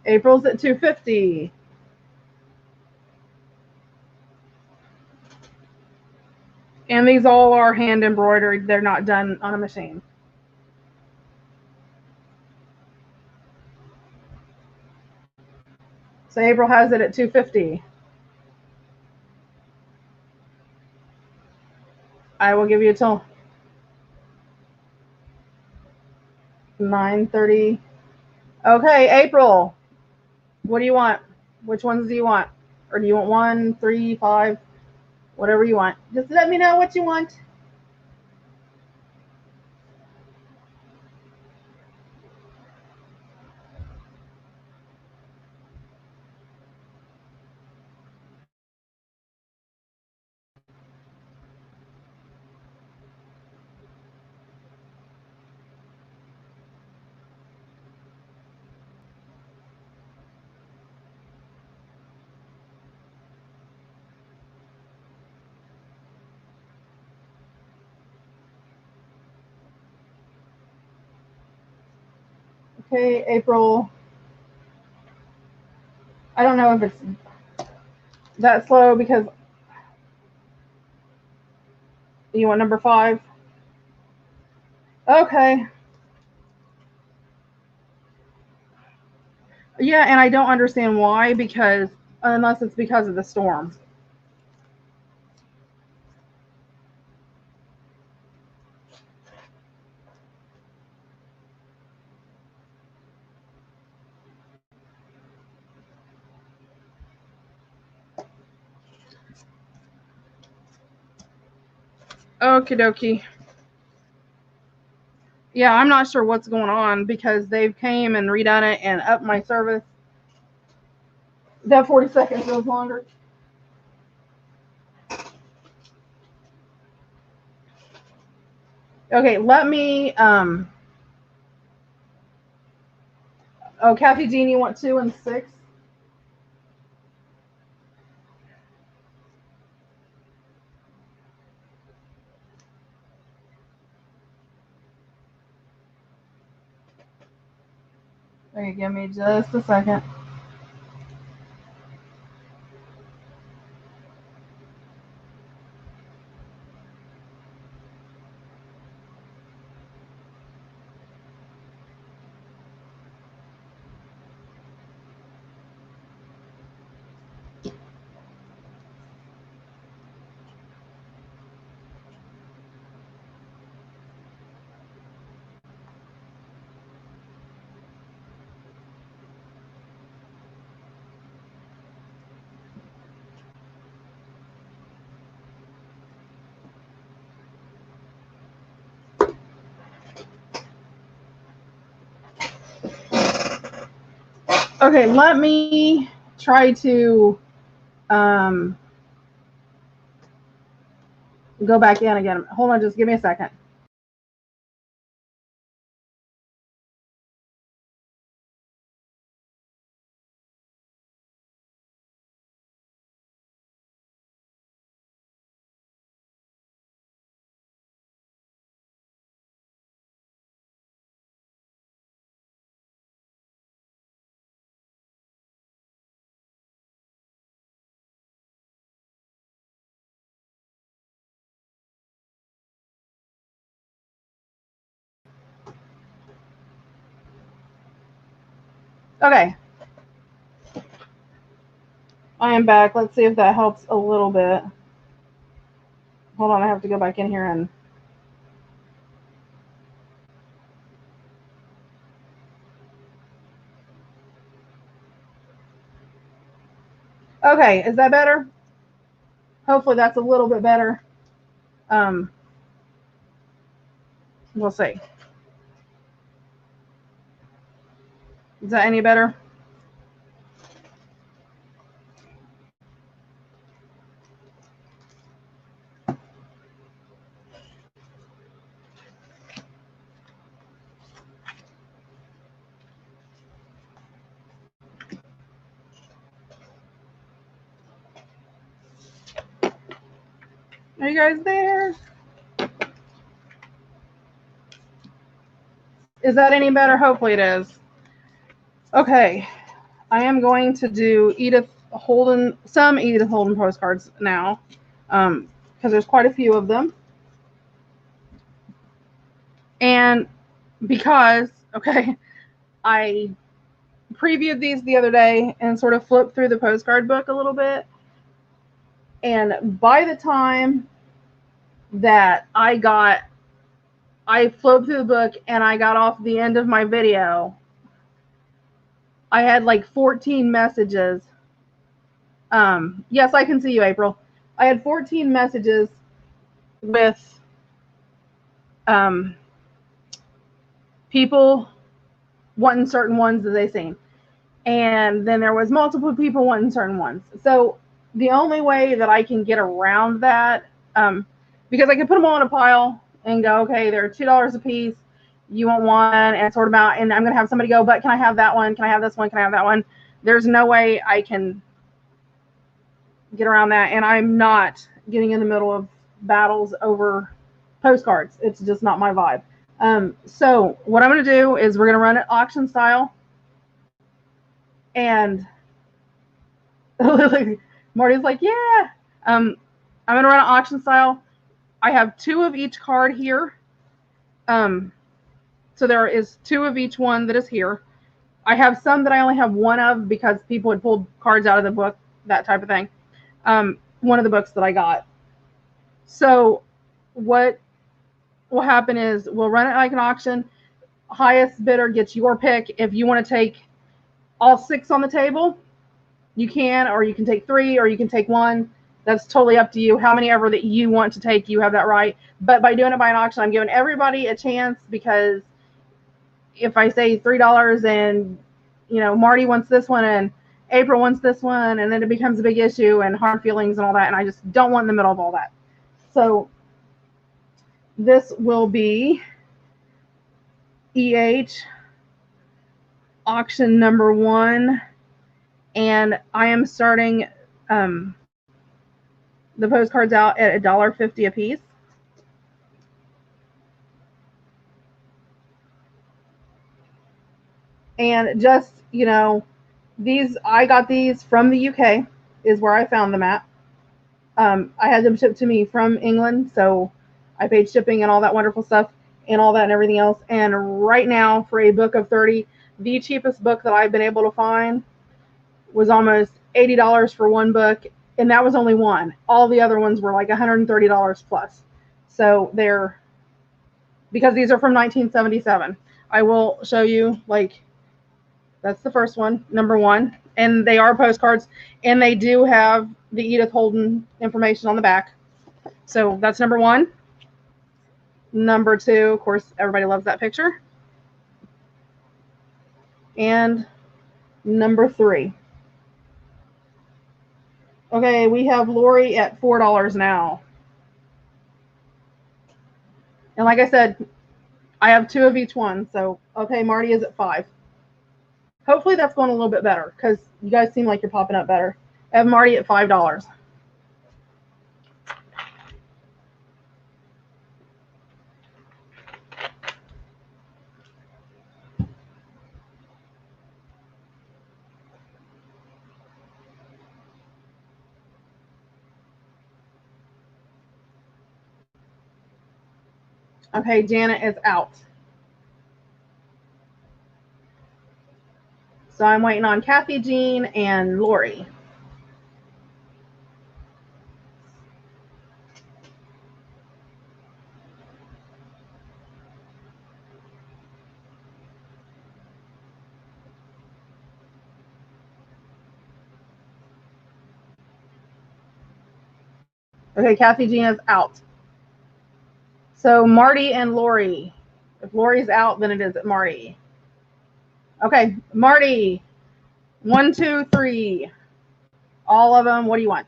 April's at 250. And these all are hand embroidered. They're not done on a machine. So April has it at 250. I will give you till 9:30. Okay, April. What do you want? Which ones do you want? Or do you want 1, 3, 5? Whatever you want. Just let me know what you want. Okay, April. I don't know if it's that slow because you want number 5. Okay. Yeah, and I don't understand why, because unless it's because of the storm. Okie dokie. Yeah, I'm not sure what's going on because they've came and redone it and upped my service. That 40 seconds goes longer. Okay, let me, oh, Kathy Jean, you want 2 and 6? Okay, give me just a second. Okay, let me try to go back in again. Hold on, just give me a second. Okay. I am back. Let's see if that helps a little bit. Hold on, I have to go back in here and okay, is that better? Hopefully that's a little bit better. We'll see. Is that any better? Are you guys there? Is that any better? Hopefully it is. Okay. I am going to do some Edith Holden postcards now, because there's quite a few of them. And because, okay, I previewed these the other day and sort of flipped through the postcard book a little bit. And by the time that I flipped through the book and I got off the end of my video, I had like 14 messages. Yes, I can see you, April. I had 14 messages with people wanting certain ones that they seen. And then there was multiple people wanting certain ones. So the only way that I can get around that, because I can put them all in a pile and go, okay, they're $2 a piece. You want one and sort them out. And I'm going to have somebody go, but can I have that one? Can I have this one? Can I have that one? There's no way I can get around that. And I'm not getting in the middle of battles over postcards. It's just not my vibe. So what I'm going to do is we're going to run it auction style. And Marty's like, yeah. I'm going to run an auction style. I have 2 of each card here. So there is 2 of each one that is here. I have some that I only have 1 of because people had pulled cards out of the book, that type of thing. One of the books that I got. So what will happen is we'll run it like an auction. Highest bidder gets your pick. If you want to take all 6 on the table, you can, or you can take 3, or you can take 1. That's totally up to you. How many ever that you want to take, you have that right. But by doing it by an auction, I'm giving everybody a chance, because if I say $3 and Marty wants this one and April wants this one, and then it becomes a big issue and hard feelings and all that, and I just don't want in the middle of all that. So this will be EH auction number 1, and I am starting the postcards out at $1.50 a piece. And just, these, I got these from the UK, is where I found them at. I had them shipped to me from England, so I paid shipping and all that wonderful stuff and all that and everything else. And right now, for a book of 30, the cheapest book that I've been able to find was almost $80 for one book, and that was only one. All the other ones were like $130 plus. So they're, because these are from 1977. I will show you, like, that's the first one, number 1. And they are postcards, and they do have the Edith Holden information on the back. So that's number 1. Number 2, of course, everybody loves that picture. And number 3. Okay, we have Lori at $4 now. And like I said, I have 2 of each one. So, okay, Marty is at 5. Hopefully that's going a little bit better, because you guys seem like you're popping up better. I have Marty at $5. Okay, Janet is out. So I'm waiting on Kathy, Jean, and Lori. Okay, Kathy, Jean is out. So Marty and Lori. If Lori's out, then it is at Marty. Okay, Marty. 1, 2, 3. All of them. What do you want?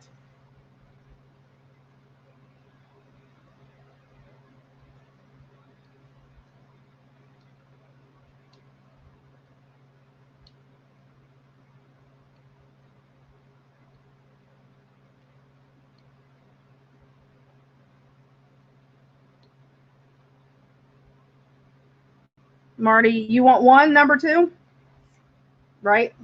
Marty, you want 1, number 2? Right?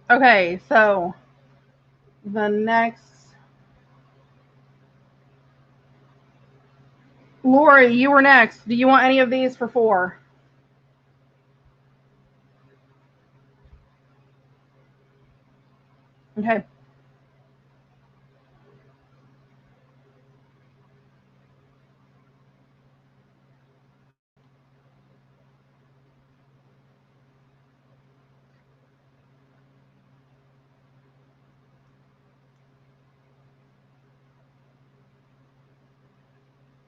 Okay, so the next. Lori, you were next. Do you want any of these for 4? Okay.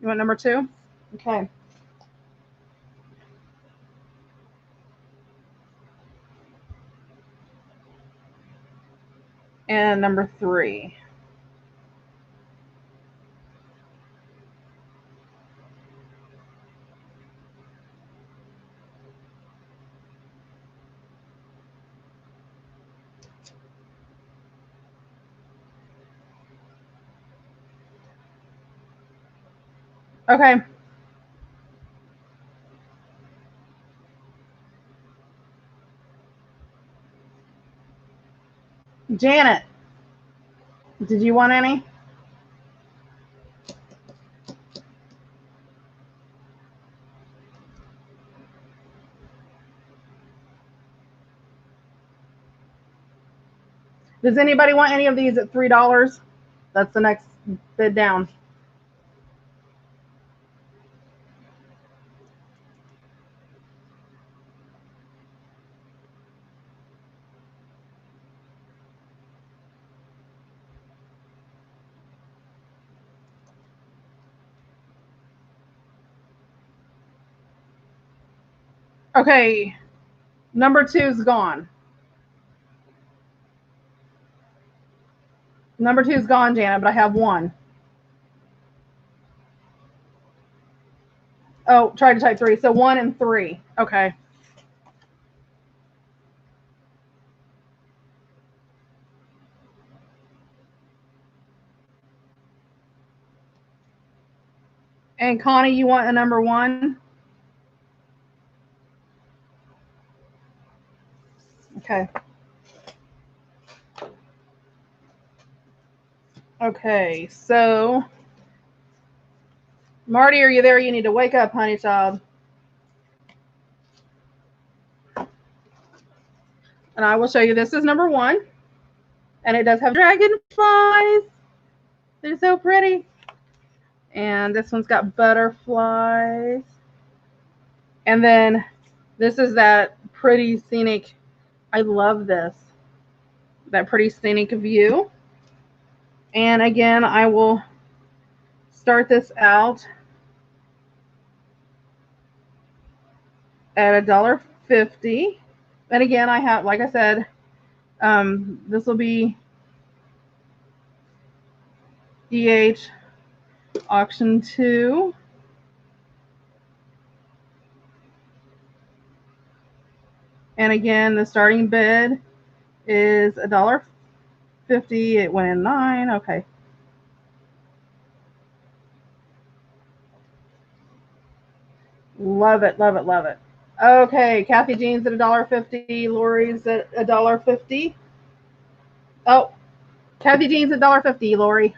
You want number 2? Okay. And number 3. Okay. Janet, did you want any? Does anybody want any of these at $3? That's the next bid down. Okay, number 2 is gone. Number 2 is gone, Janet, but I have 1. Oh, try to type 3. So 1 and 3. Okay. And Connie, you want a number 1? Okay. Okay, so Marty, are you there? You need to wake up, honey child. And I will show you. This is number 1. And it does have dragonflies. They're so pretty. And this one's got butterflies. And then this is that pretty scenic. I love this. That pretty scenic view. And again, I will start this out at $1.50. And again, I have, like I said, this will be EH auction 2. And again, the starting bid is $1.50. It went in 9. Okay. Love it, love it, love it. Okay, Kathy Jean's at $1.50. Lori's at $1.50. Oh, Kathy Jean's at $1.50. Lori.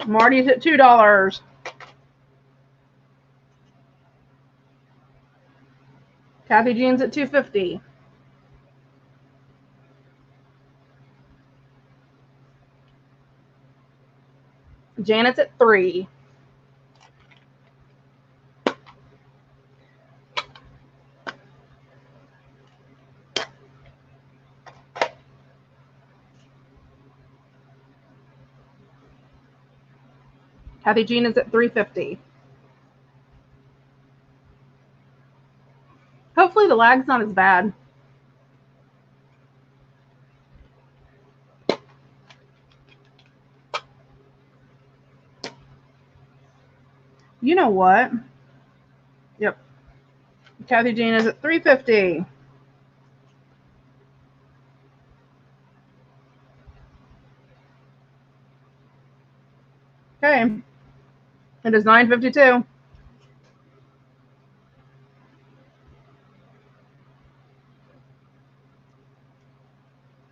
Marty's at $2. Kathy Jean's at $2.50. Janet's at $3. Kathy Jean is at $3.50. Hopefully the lag's not as bad. You know what? Yep. Kathy Jean is at $3.50. Okay. It is $9.52.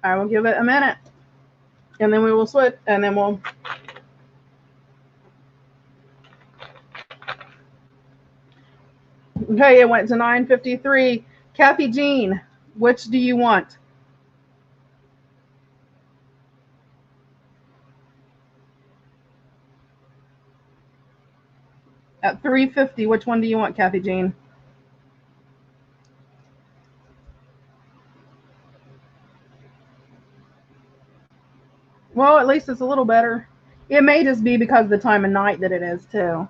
I will give it a minute. And then we will switch. And then we'll. Okay, it went to $9.53. Kathy Jean, which do you want? At $3.50, which one do you want, Kathy Jean? Well, at least it's a little better. It may just be because of the time of night that it is, too.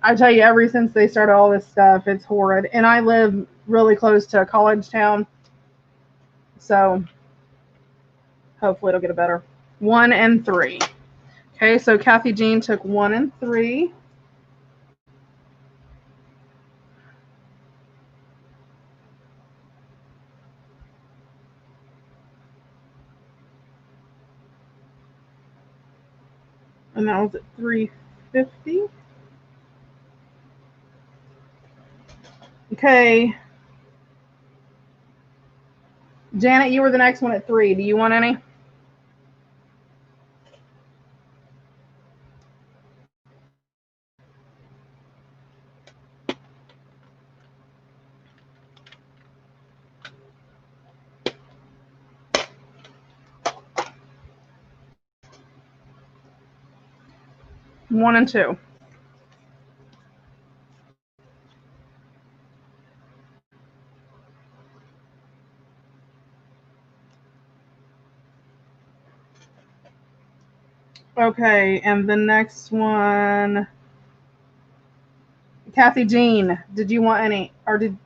I tell you, ever since they started all this stuff, it's horrid. And I live really close to a college town. So hopefully it'll get a better. 1 and 3. Okay, so Kathy Jean took 1 and 3. And that was at $3.50. Okay. Janet, you were the next one at 3. Do you want any? One and 2. Okay, and the next one, Kathy Jean. Did you want any, or did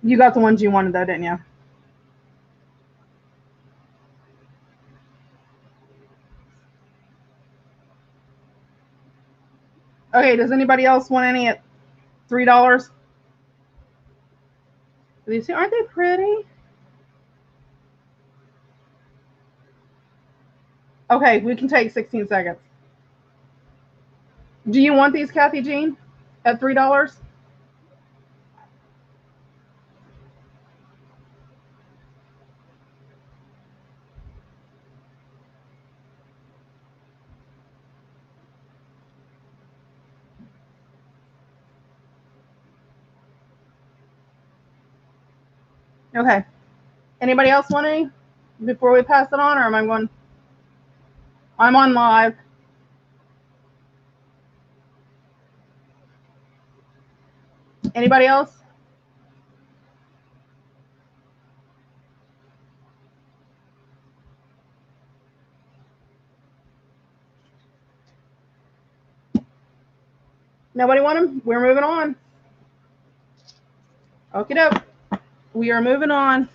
you got the ones you wanted though, didn't you? Okay, does anybody else want any at $3? These two, aren't they pretty? Okay, we can take 16 seconds. Do you want these, Kathy Jean, at $3? Okay. Anybody else want any before we pass it on, or am I going? I'm on live. Anybody else? Nobody want them? We're moving on. Okie doke. We are moving on.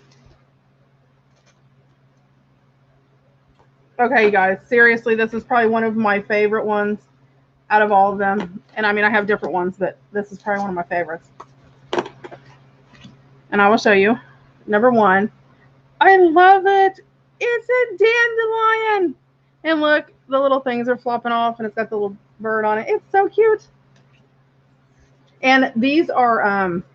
Okay, you guys. Seriously, this is probably one of my favorite ones out of all of them. And I mean, I have different ones, but this is probably one of my favorites. And I will show you. Number one. I love it. It's a dandelion. And look, the little things are flopping off, and it's got the little bird on it. It's so cute. And these are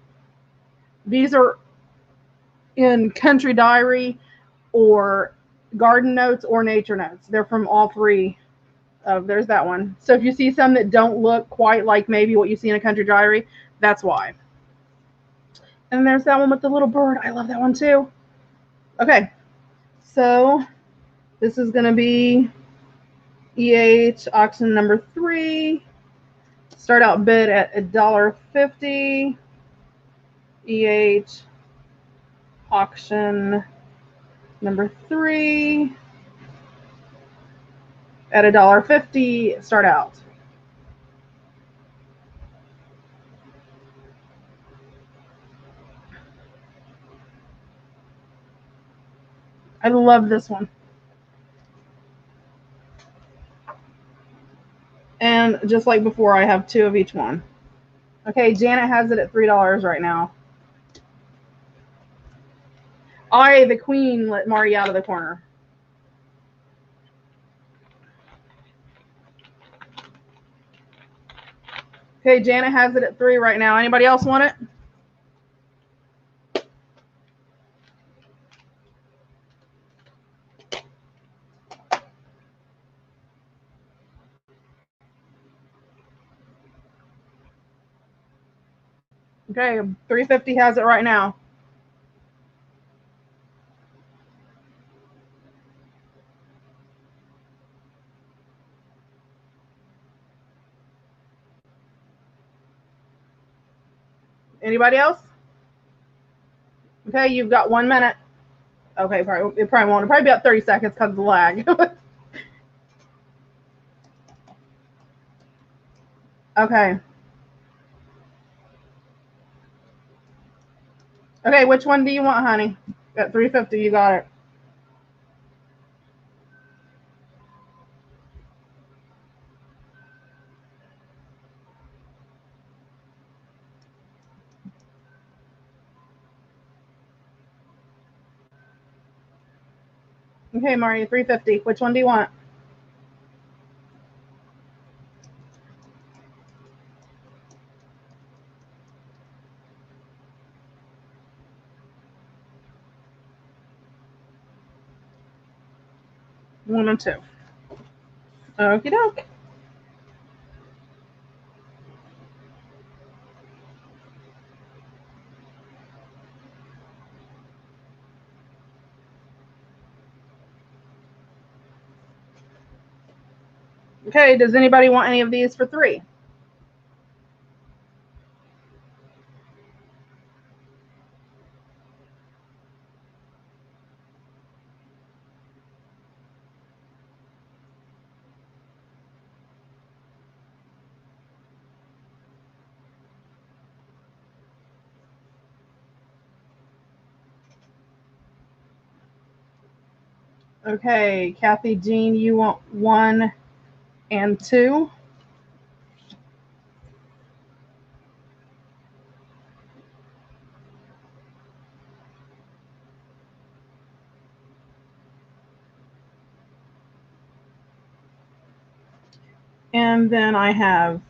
in Country Diary or Garden Notes or Nature Notes. They're from all three. There's that one. So if you see some that don't look quite like maybe what you see in a Country Diary, that's why. And there's that one with the little bird. I love that one too. Okay, so this is going to be EH auction number 3. Start out bid at $1.50. EH auction number 3 at $1.50. Start out. I love this one. And just like before, I have 2 of each one. Okay, Janet has it at $3 right now. I, the queen, let Marty out of the corner. Okay, Janet has it at 3 right now. Anybody else want it? Okay, $3.50 has it right now. Anybody else? Okay, you've got 1 minute. Okay, it probably won't. It'll probably be about 30 seconds because of the lag. Okay. Okay, which one do you want, honey? At $3.50, you got it. Okay, Mario, $3.50. Which one do you want? One and two. Okie doke. Okay, does anybody want any of these for 3? Okay, Kathy Jean, you want 1 and 2. And then I have,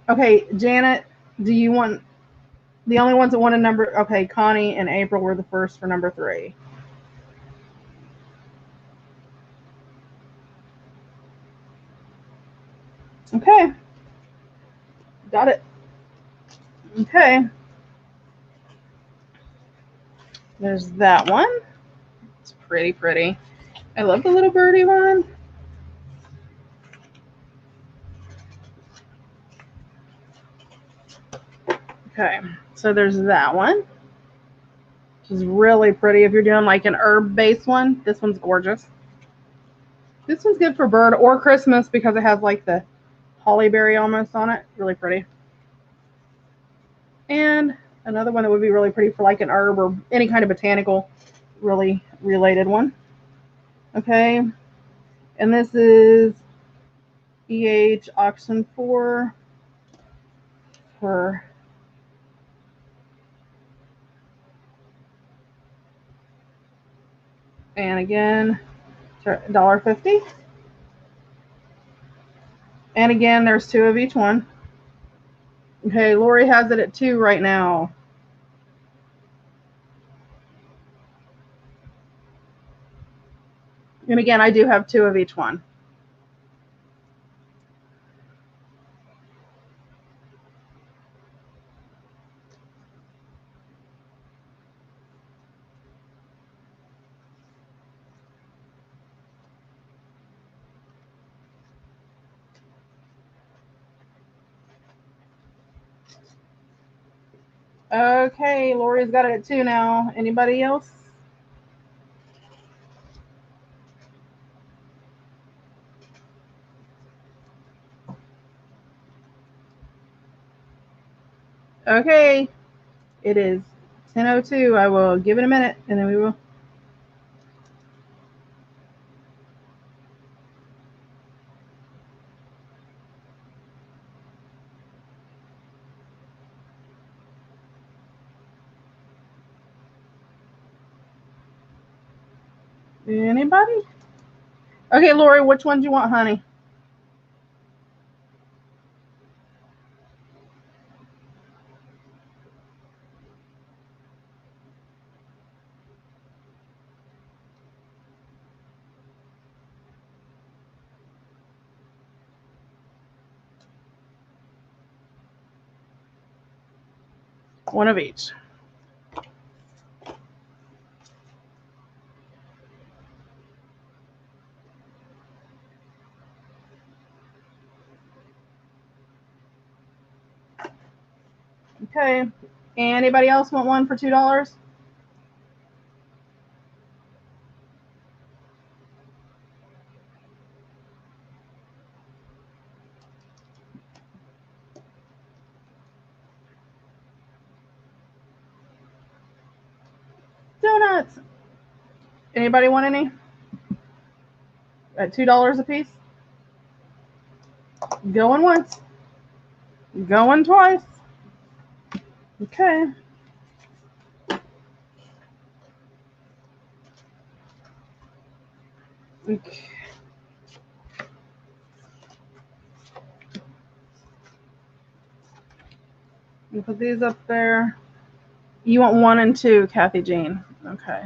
okay, Janet, do you want, the only ones that wanted number, okay, Connie and April were the first for number 3. Okay, got it. Okay, there's that one. It's pretty, pretty. I love the little birdie one. Okay, so there's that one, which is really pretty. If you're doing like an herb-based one, this one's gorgeous. This one's good for bird or Christmas because it has like the holly berry almost on it. Really pretty. And another one that would be really pretty for like an herb or any kind of botanical really related one. Okay, and this is EH Auction 4 for and again $1.50. And again, there's 2 of each one. Okay, Lori has it at 2 right now. And again, I do have 2 of each one. Okay, Lori's got it at 2 now. Anybody else? Okay, it is 10:02. I will give it a minute and then we will. Anybody? Okay, Lori, which one do you want, honey? One of each. Okay. Anybody else want one for $2? Donuts. Anybody want any? At $2 a piece? Going once. Going twice. Okay. Okay. You put these up there. You want 1 and 2, Kathy Jean. Okay.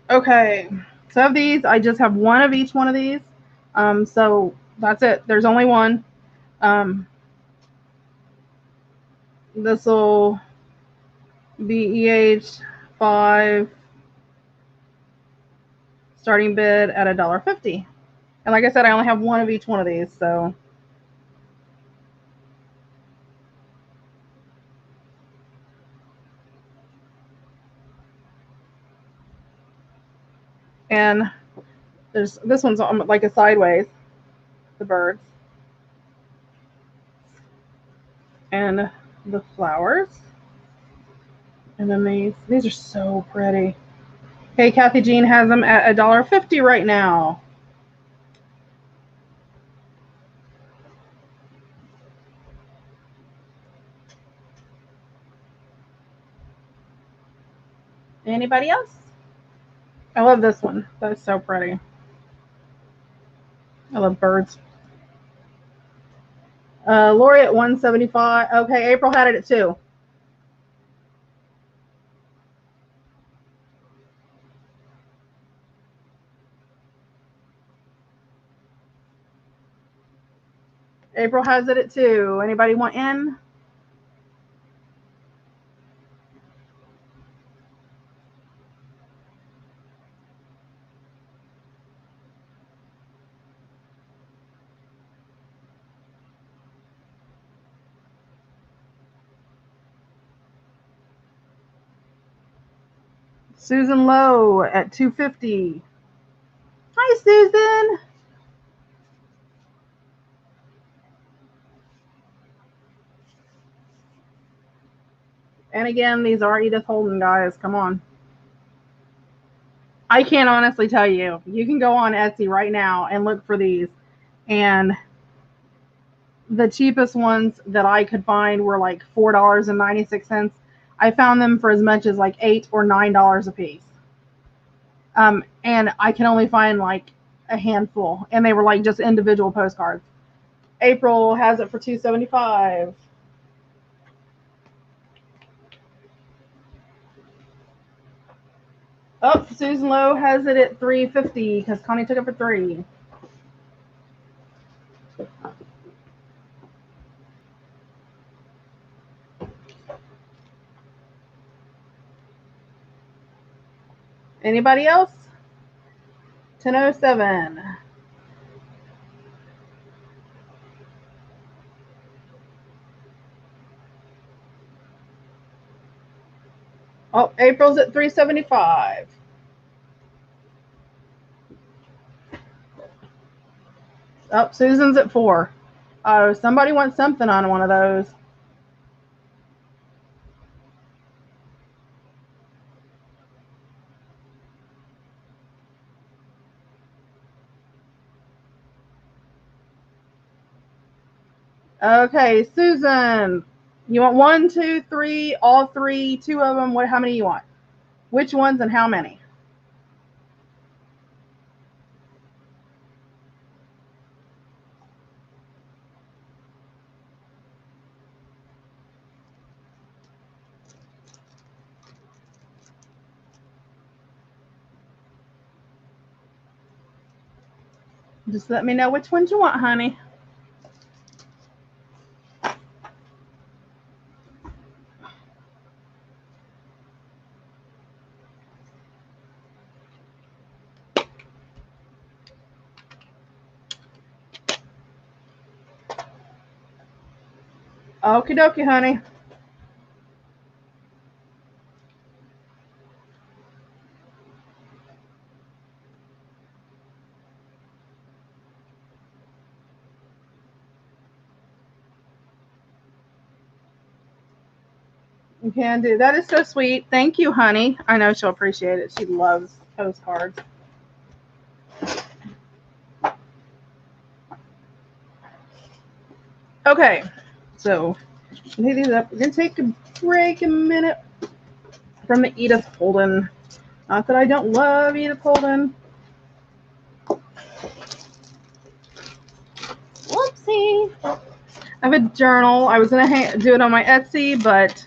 Okay. So of these, I just have 1 of each one of these. So that's it. There's only 1. This will be EH 5 starting bid at $1.50. And like I said, I only have 1 of each one of these, so. And there's this one's like a sideways, the birds. And the flowers. And then these are so pretty. Hey, Kathy Jean has them at $1.50 right now. Anybody else? I love this one. That's so pretty. I love birds. Lori at 175. Okay, April had it at 2. April has it at 2. Anybody want in? Susan Lowe at 250. Hi, Susan. And again, these are Edith Holden, guys. Come on. I can't honestly tell you. You can go on Etsy right now and look for these. And the cheapest ones that I could find were like $4.96. I found them for as much as like $8 or $9 a piece. And I can only find like a handful, and they were like just individual postcards. April has it for $2.75. Oh, Susan Lowe has it at $3.50 because Connie took it for $3. Anybody else? 10:07. Oh, April's at $3.75. Oh, Susan's at $4. Oh, somebody wants something on one of those. Okay, Susan, you want 1, 2, 3, all 3, 2 of them? How many you want? Which ones and how many? Just let me know which ones you want, honey. Okie dokie, honey. You can do. That is so sweet. Thank you, honey. I know she'll appreciate it. She loves postcards. Okay, so lay these up. We're gonna take a break a minute from the Edith Holden. Not that I don't love Edith Holden. Whoopsie. I have a journal. I was gonna do it on my Etsy, but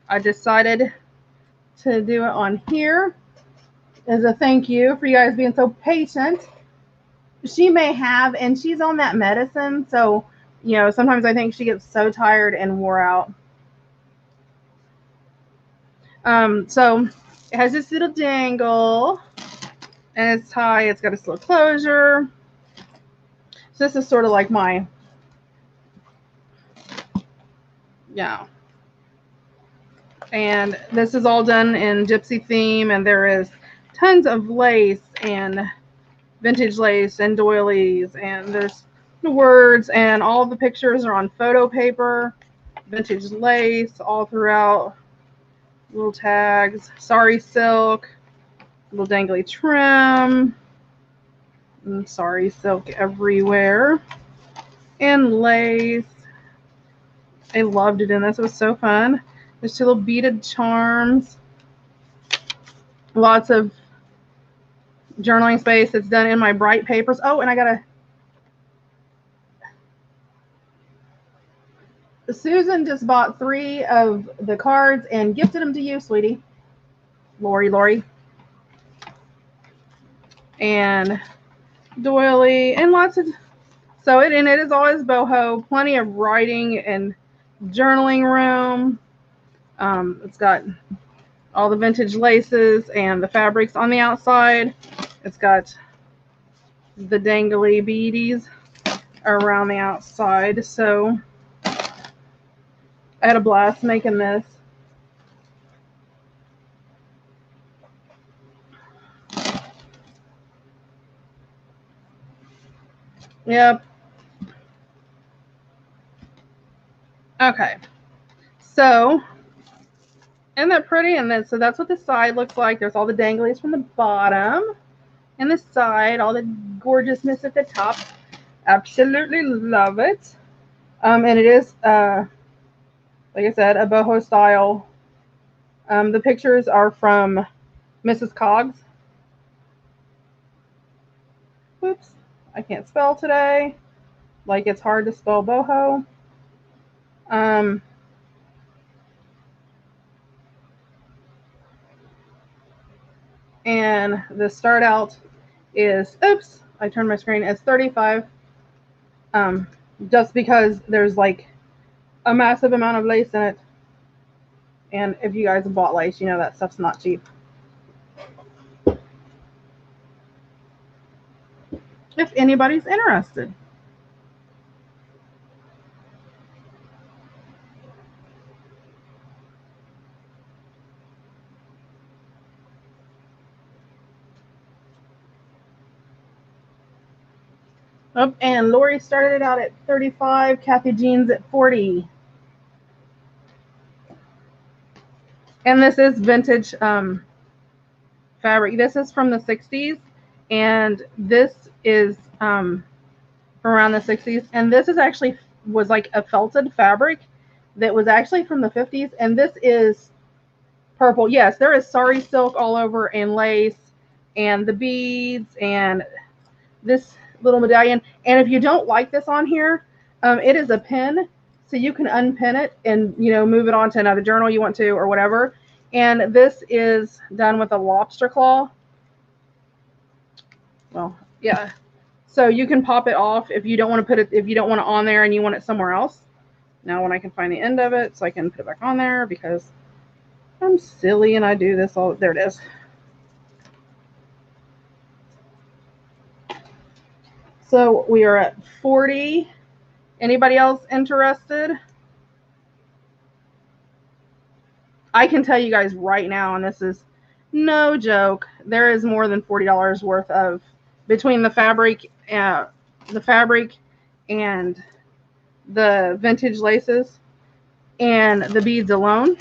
I decided to do it on here as a thank you for you guys being so patient. She may have, and she's on that medicine, so you know, sometimes I think she gets so tired and wore out. So it has this little dangle, and it's high. It's got a little closure. So this is sort of like my, yeah. And this is all done in gypsy theme, and there is tons of lace and vintage lace and doilies, and there's the words, and all the pictures are on photo paper, vintage lace all throughout, little tags, sari silk, little dangly trim, and sari silk everywhere, and lace. I loved it in this. It was so fun. There's two little beaded charms, lots of journaling space. It's done in my bright papers. Oh, and I got Susan just bought 3 of the cards and gifted them to you, sweetie. Lori. And doily, and lots of, so it is always boho, plenty of writing and journaling room. It's got all the vintage laces and the fabrics on the outside. It's got the dangly beadies around the outside. So I had a blast making this. Yep. Okay. So, isn't that pretty? And then, so that's what the side looks like. There's all the danglies from the bottom and the side, all the gorgeousness at the top. Absolutely love it. And it is, like I said, a boho style. The pictures are from Mrs. Coggs. Oops, I can't spell today. Like, it's hard to spell boho. And the start out is, oops, I turned my screen, it's $35. Just because there's like a massive amount of lace in it. And if you guys have bought lace, you know that stuff's not cheap. If anybody's interested. Oh, and Lori started it out at $35, Kathy Jeans at $40. And this is vintage fabric. This is from the 60s, and this is from around the 60s. And this is actually was like a felted fabric that was actually from the 50s. And this is purple. Yes, there is sari silk all over and lace and the beads and this little medallion. And if you don't like this on here, it is a pin, so you can unpin it and, you know, move it on to another journal you want to or whatever. And this is done with a lobster claw. Well, yeah. So you can pop it off if you don't want to put it, if you don't want it on there and you want it somewhere else. Now when I can find the end of it so I can put it back on there, because I'm silly and I do this all, there it is. So we are at 40. Anybody else interested? I can tell you guys right now, and this is no joke, there is more than $40 worth of, between the fabric and the vintage laces and the beads alone.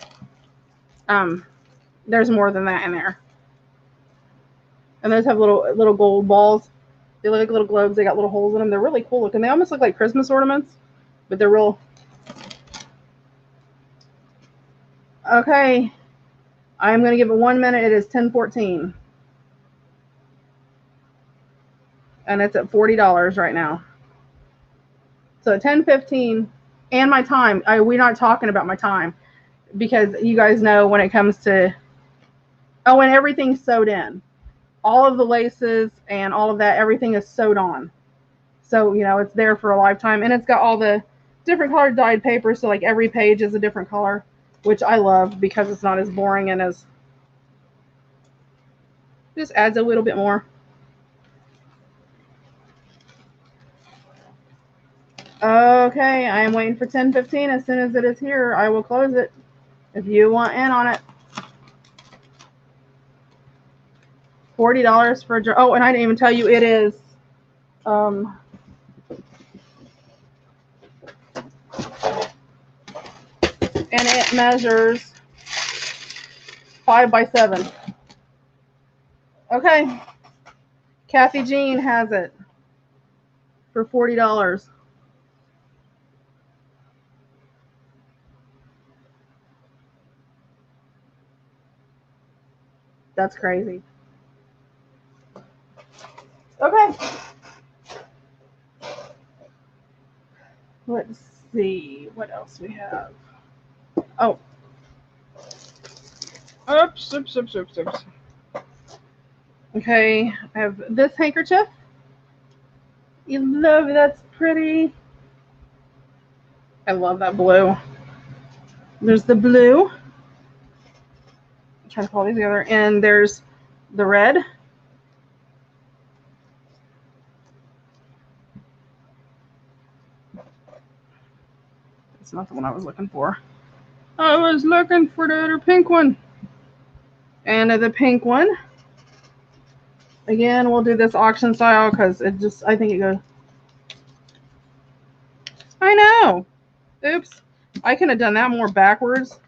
There's more than that in there. And those have little gold balls. They look like little globes. They got little holes in them. They're really cool looking. They almost look like Christmas ornaments, but they're real. Okay. I'm going to give it 1 minute. It is 10:14. And it's at $40 right now. So at 10:15, and my time, we're not talking about my time, because you guys know when it comes to, oh, and everything's sewed in. All of the laces and all of that, everything is sewed on. So, you know, it's there for a lifetime. And it's got all the different colored dyed paper. So like every page is a different color, which I love because it's not as boring and as, just adds a little bit more. Okay, I am waiting for 10:15. As soon as it is here, I will close it if you want in on it. $40 for a journal. Oh, and I didn't even tell you it is and it measures 5 by 7. Okay. Kathy Jean has it for $40. That's crazy. Okay. Let's see what else we have. Oh. Oops. Okay, I have this handkerchief. You love it. That's pretty. I love that blue. There's the blue. I'm trying to pull these together. And there's the red. It's not the one I was looking for. I was looking for the other pink one. And the pink one. Again, we'll do this auction style because it just, I think it goes. I know. Oops. I could have done that more backwards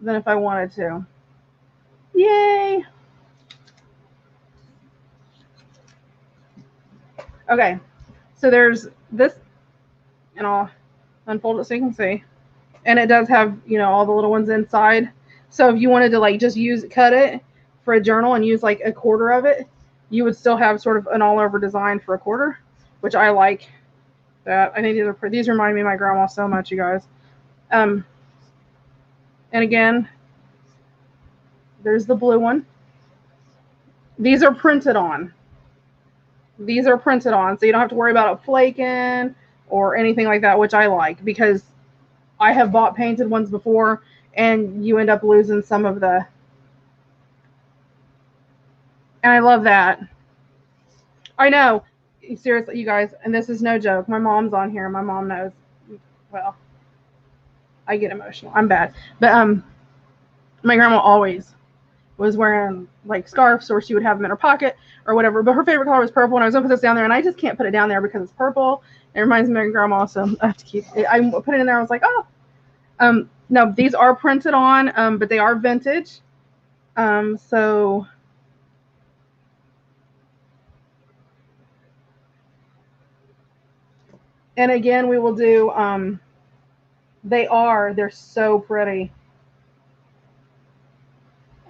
than if I wanted to. Yay. Okay. So there's this, and I'll unfold it so you can see. And it does have, you know, all the little ones inside. So if you wanted to like just cut it for a journal and use like a quarter of it, you would still have sort of an all over design for a quarter, which I like that. I think these remind me of my grandma so much, you guys. And again, there's the blue one. These are printed on. These are printed on, so you don't have to worry about it flaking or anything like that, which I like because I have bought painted ones before and you end up losing some of the, and I love that. I know, seriously, you guys, and this is no joke. My mom's on here. My mom knows. Well, I get emotional. I'm bad. But my grandma always was wearing like scarves, or she would have them in her pocket or whatever. But her favorite color was purple, and I was gonna put this down there, and I just can't put it down there because it's purple. It reminds me of my grandma, so I have to keep it. I put it in there. I was like, oh, no, these are printed on, but they are vintage. So and again, we will do. They're so pretty.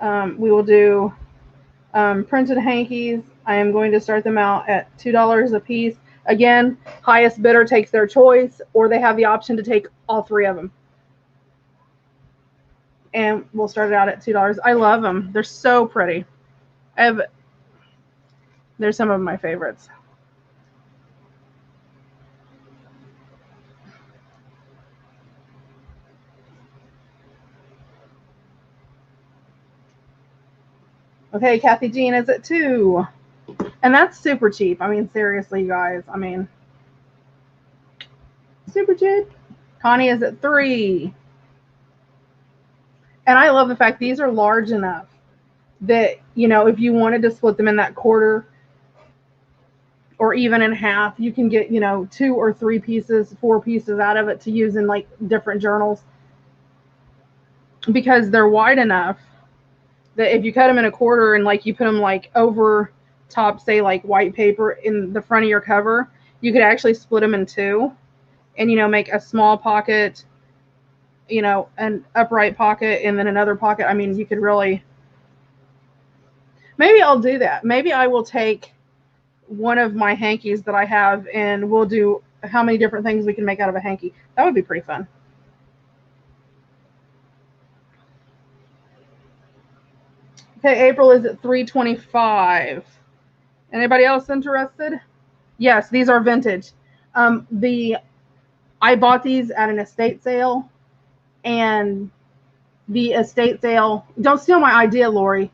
We will do printed hankies. I am going to start them out at $2 a piece. Again, highest bidder takes their choice, or they have the option to take all 3 of them. And we'll start it out at $2. I love them. They're so pretty. They're some of my favorites. Okay, Kathy Jean is at 2. And that's super cheap. I mean, seriously, you guys. I mean, super cheap. Connie is at 3. And I love the fact these are large enough that, you know, if you wanted to split them in that quarter or even in half, you can get, you know, 2 or 3 pieces, 4 pieces out of it to use in like different journals, because they're wide enough that if you cut them in a quarter and like you put them like over top, say like white paper in the front of your cover, you could actually split them in 2 and, you know, make a small pocket, you know, an upright pocket and then another pocket. I mean, you could really, maybe I'll do that. Maybe I will take one of my hankies that I have and we'll do how many different things we can make out of a hanky. That would be pretty fun. Okay, April is at $3.25. Anybody else interested? Yes, these are vintage. I bought these at an estate sale, and the estate sale, don't steal my idea, Lori.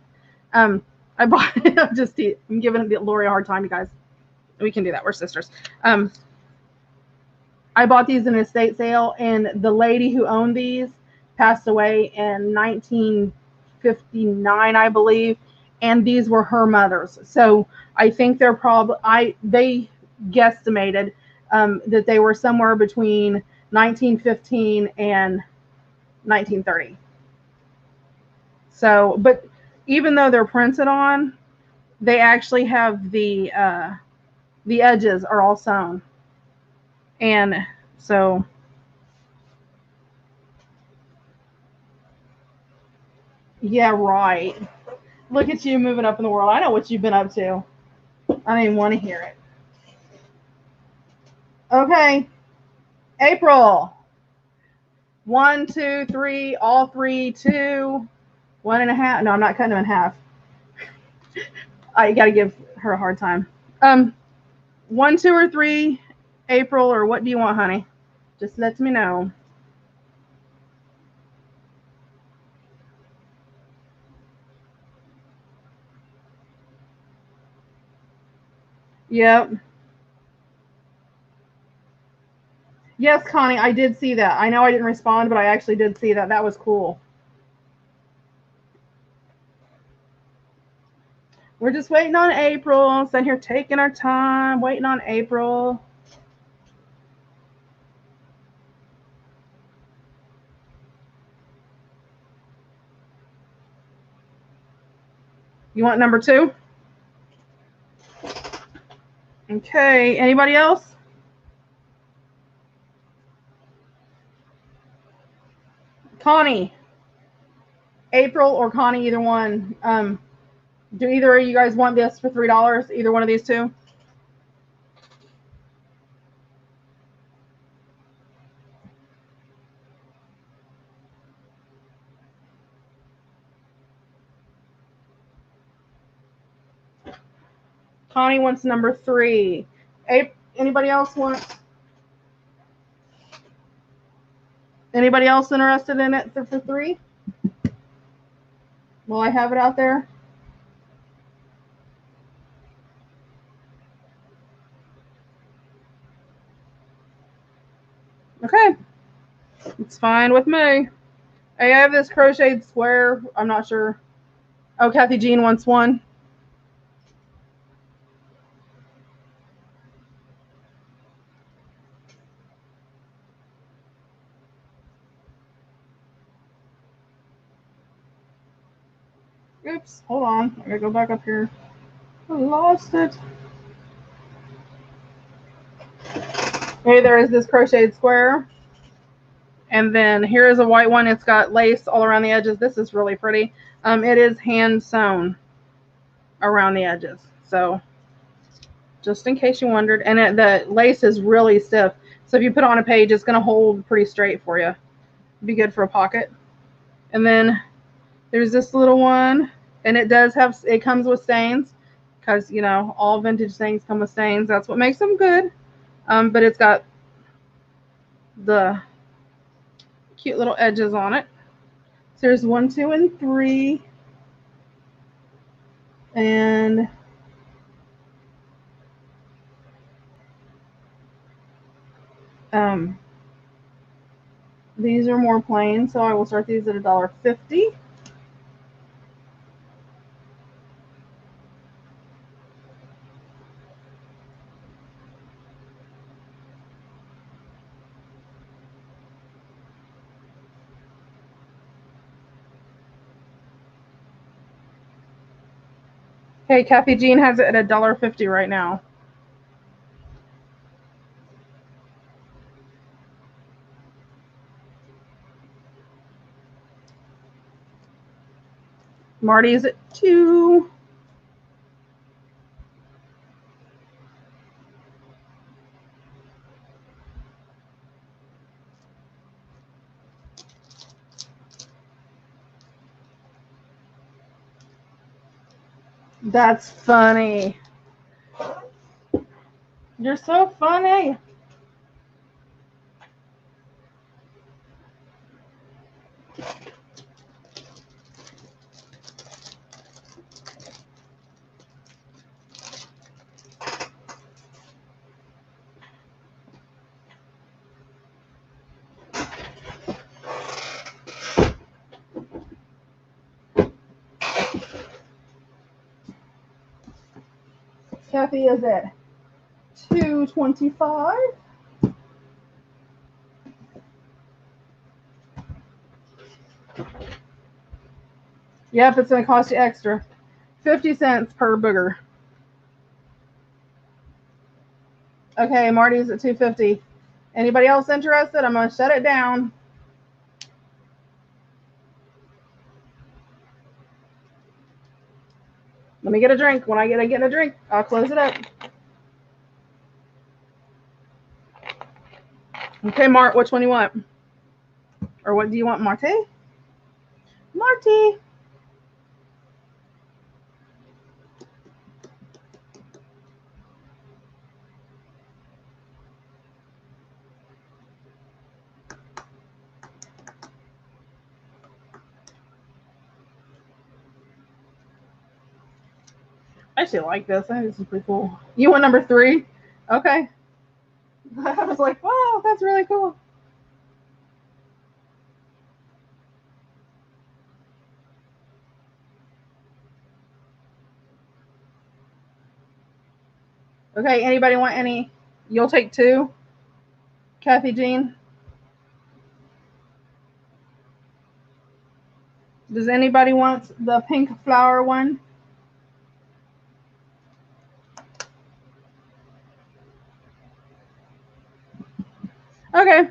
I bought it. I'm giving Lori a hard time, you guys. We can do that. We're sisters. I bought these in an estate sale, and the lady who owned these passed away in 1959, I believe. and these were her mother's. So I think they're they guesstimated that they were somewhere between 1915 and 1930. So, but even though they're printed on, they actually have the edges are all sewn, and so yeah, right. Look at you moving up in the world. I know what you've been up to. I don't even want to hear it. Okay, April. 1, 2, 3, all three, 2, 1.5. No, I'm not cutting them in half. I got to give her a hard time. 1, 2, or 3, April, or what do you want, honey? Just let me know. Yep. Yes, Connie, I did see that. I know I didn't respond, but I actually did see that. That was cool. We're just waiting on April. Sitting here taking our time, waiting on April. You want number 2? Okay. Anybody else? Connie. April or Connie, either one. Do either of you guys want this for $3? Either one of these two? Connie wants number 3. Anybody else want? Anybody else interested in it for 3? Will I have it out there? Okay. It's fine with me. I have this crocheted square. I'm not sure. Oh, Kathy Jean wants one. Oops, hold on. I gotta go back up here. I lost it. Okay, there is this crocheted square. And then here is a white one. It's got lace all around the edges. This is really pretty. It is hand sewn around the edges. So just in case you wondered. And the lace is really stiff. So if you put it on a page, it's going to hold pretty straight for you. Be good for a pocket. And then there's this little one. And it comes with stains. Because, you know, all vintage things come with stains. That's what makes them good. But it's got the cute little edges on it. So there's 1, 2, and 3. And these are more plain, so I will start these at $1.50. Okay, Kathy Jean has it at $1.50 right now. Marty's at $2. That's funny. You're so funny. Kathy is at 225. Yep, it's going to cost you extra. 50 cents per booger. Okay, Marty's at 250. Anybody else interested? I'm going to shut it down. Let me get a drink. When I get a drink, I'll close it up. Okay, Mart, which one do you want? Or what do you want, Marty? Marty. I actually like this. I think this is pretty cool. You want number 3? Okay. I was like, wow, that's really cool. Okay, anybody want any? You'll take 2? Kathy Jean? Does anybody want the pink flower one? Okay.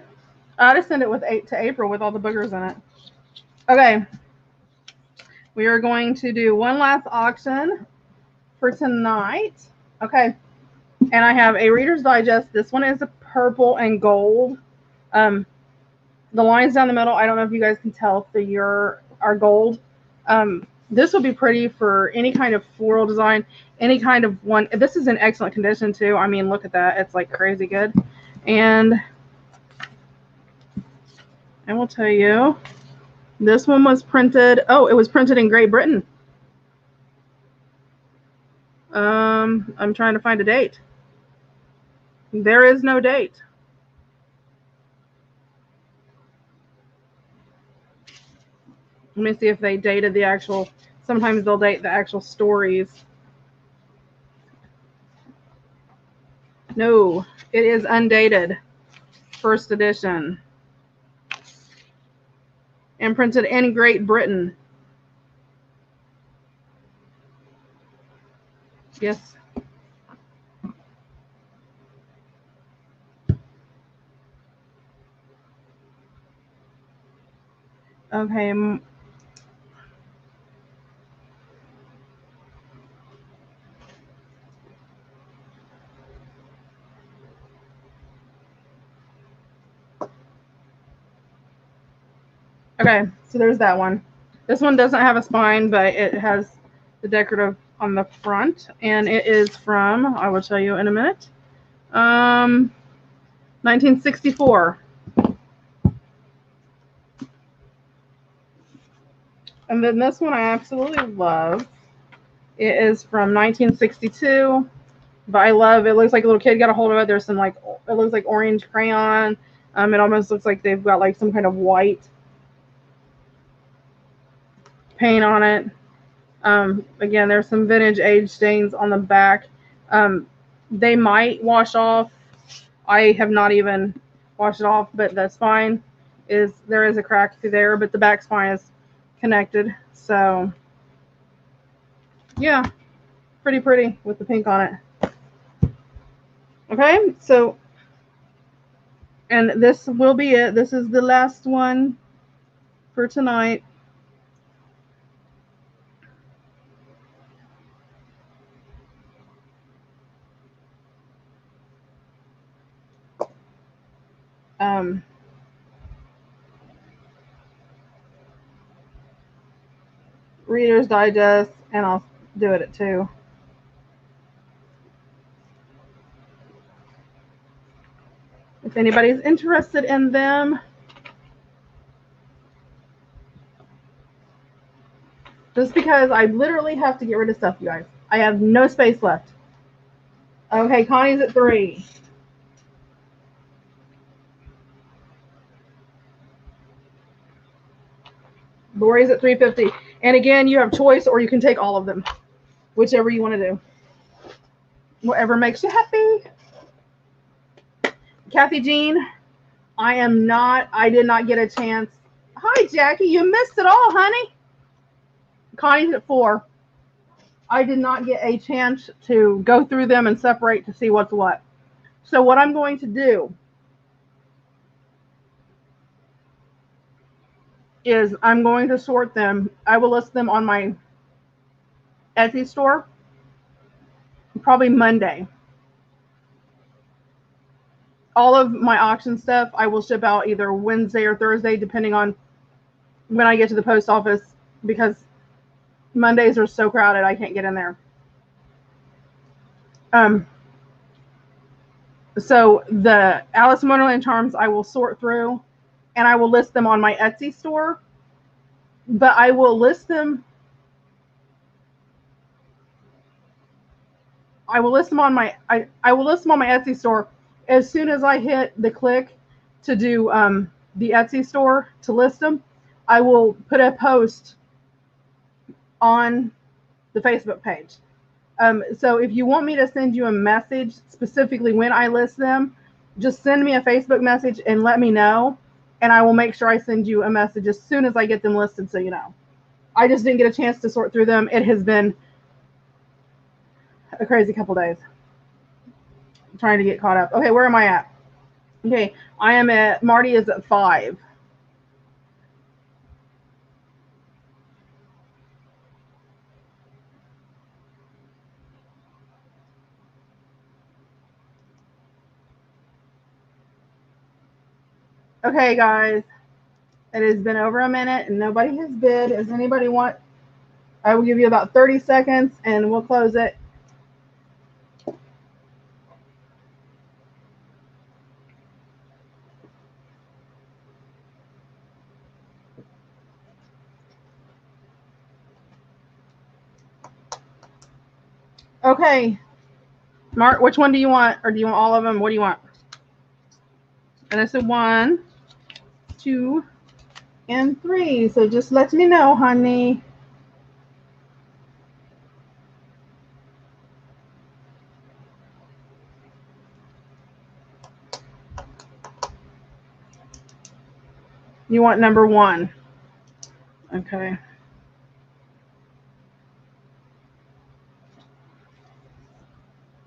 I'll just send it with 8 to April with all the boogers in it. Okay. We are going to do one last auction for tonight. Okay. And I have a Reader's Digest. This one is a purple and gold. The lines down the middle, I don't know if you guys can tell if are gold. This would be pretty for any kind of floral design, any kind of one. This is in excellent condition too. I mean, look at that. It's like crazy good. And I will tell you, this one was printed. Oh, it was printed in Great Britain. I'm trying to find a date. There is no date. Let me see if they dated the actual. Sometimes they'll date the actual stories. No, it is undated. First edition. And printed in Great Britain. Yes. Okay. Okay, so there's that one. This one doesn't have a spine, but it has the decorative on the front, and it is from, I will tell you in a minute, 1964. And then this one I absolutely love. It is from 1962, but I love it. Looks like a little kid got a hold of it. There's some it looks like orange crayon. It almost looks like they've got like some kind of white paint on it. Again, there's some vintage age stains on the back. They might wash off. I have not even washed it off, but the spine there is a crack through there, but the back spine is connected. So yeah, pretty with the pink on it. Okay, so, and this will be it. This is the last one for tonight. Reader's Digest, and I'll do it at 2. If anybody's interested in them, just because I literally have to get rid of stuff, you guys. I have no space left. Okay, Connie's at 3. Lori's at 350. And again, you have choice, or you can take all of them, whichever you want to do. Whatever makes you happy. Kathy Jean, I did not get a chance. Hi, Jackie. You missed it all, honey. Connie's at 4. I did not get a chance to go through them and separate to see what's what. So what I'm going to do is I'm going to sort them. I will list them on my Etsy store probably Monday. All of my auction stuff I will ship out either Wednesday or Thursday, depending on when I get to the post office, because Mondays are so crowded I can't get in there. So the Alice in Wonderland charms I will sort through, and I will list them on my Etsy store. But I will list them. I will list them on my Etsy store as soon as I hit the click to do the Etsy store to list them. I will put a post on the Facebook page. So if you want me to send you a message specifically when I list them, just send me a Facebook message and let me know, and I will make sure I send you a message as soon as I get them listed, so you know. I just didn't get a chance to sort through them. It has been a crazy couple days trying to get caught up. Okay, where am I at? Okay, I am at, Marty is at 5. Okay, guys, it has been over a minute and nobody has bid. Does anybody want? I will give you about 30 seconds and we'll close it. Okay, Mark, which one do you want? Or do you want all of them? What do you want? And I said 1, 2, and 3. So just let me know, honey. You want number 1. Okay.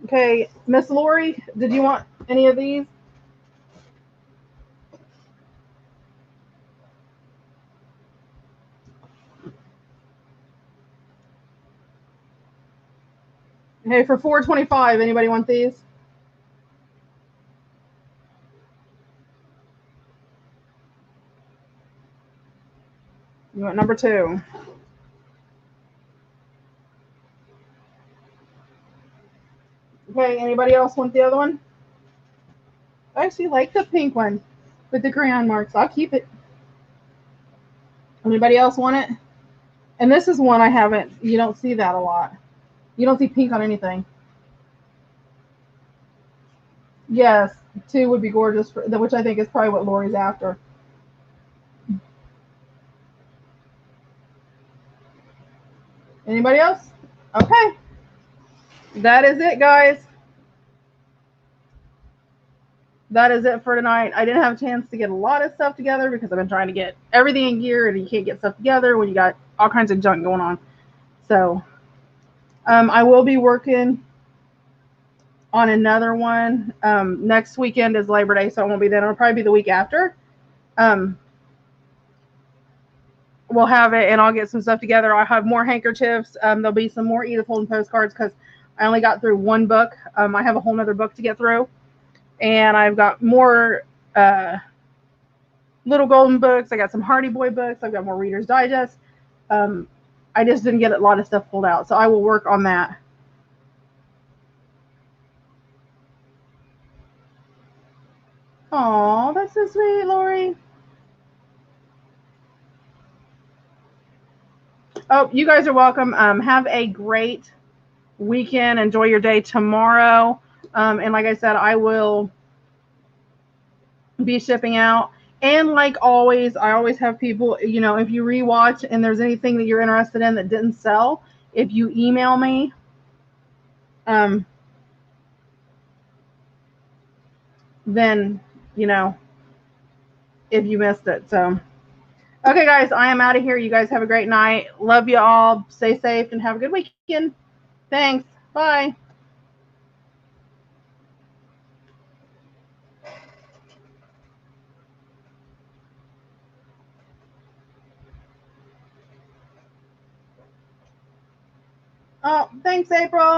Okay, Miss Lori, did you want any of these? Hey, for $4.25, anybody want these? You want number 2? Okay, anybody else want the other one? I actually like the pink one with the crayon marks. I'll keep it. Anybody else want it? And this is one I haven't, you don't see that a lot. You don't see pink on anything. Yes, 2 would be gorgeous, which I think is probably what Lori's after. Anybody else? Okay. That is it, guys. That is it for tonight. I didn't have a chance to get a lot of stuff together because I've been trying to get everything in gear, and you can't get stuff together when you got all kinds of junk going on. So I will be working on another one. Next weekend is Labor Day, so it won't be then. It'll probably be the week after. We'll have it, and I'll get some stuff together. I'll have more handkerchiefs. There'll be some more Edith Holden postcards because I only got through one book. I have a whole nother book to get through. And I've got more Little Golden books. I got some Hardy Boy books. I've got more Reader's Digest. I just didn't get a lot of stuff pulled out, so I will work on that. Oh, that's so sweet, Lori. Oh, you guys are welcome. Have a great weekend. Enjoy your day tomorrow. And like I said, I will be shipping out. And like always, I always have people, you know, if you rewatch and there's anything that you're interested in that didn't sell, if you email me, than, you know, if you missed it. So, okay, guys, I am out of here. You guys have a great night. Love you all. Stay safe and have a good weekend. Thanks. Bye. Oh, thanks, April.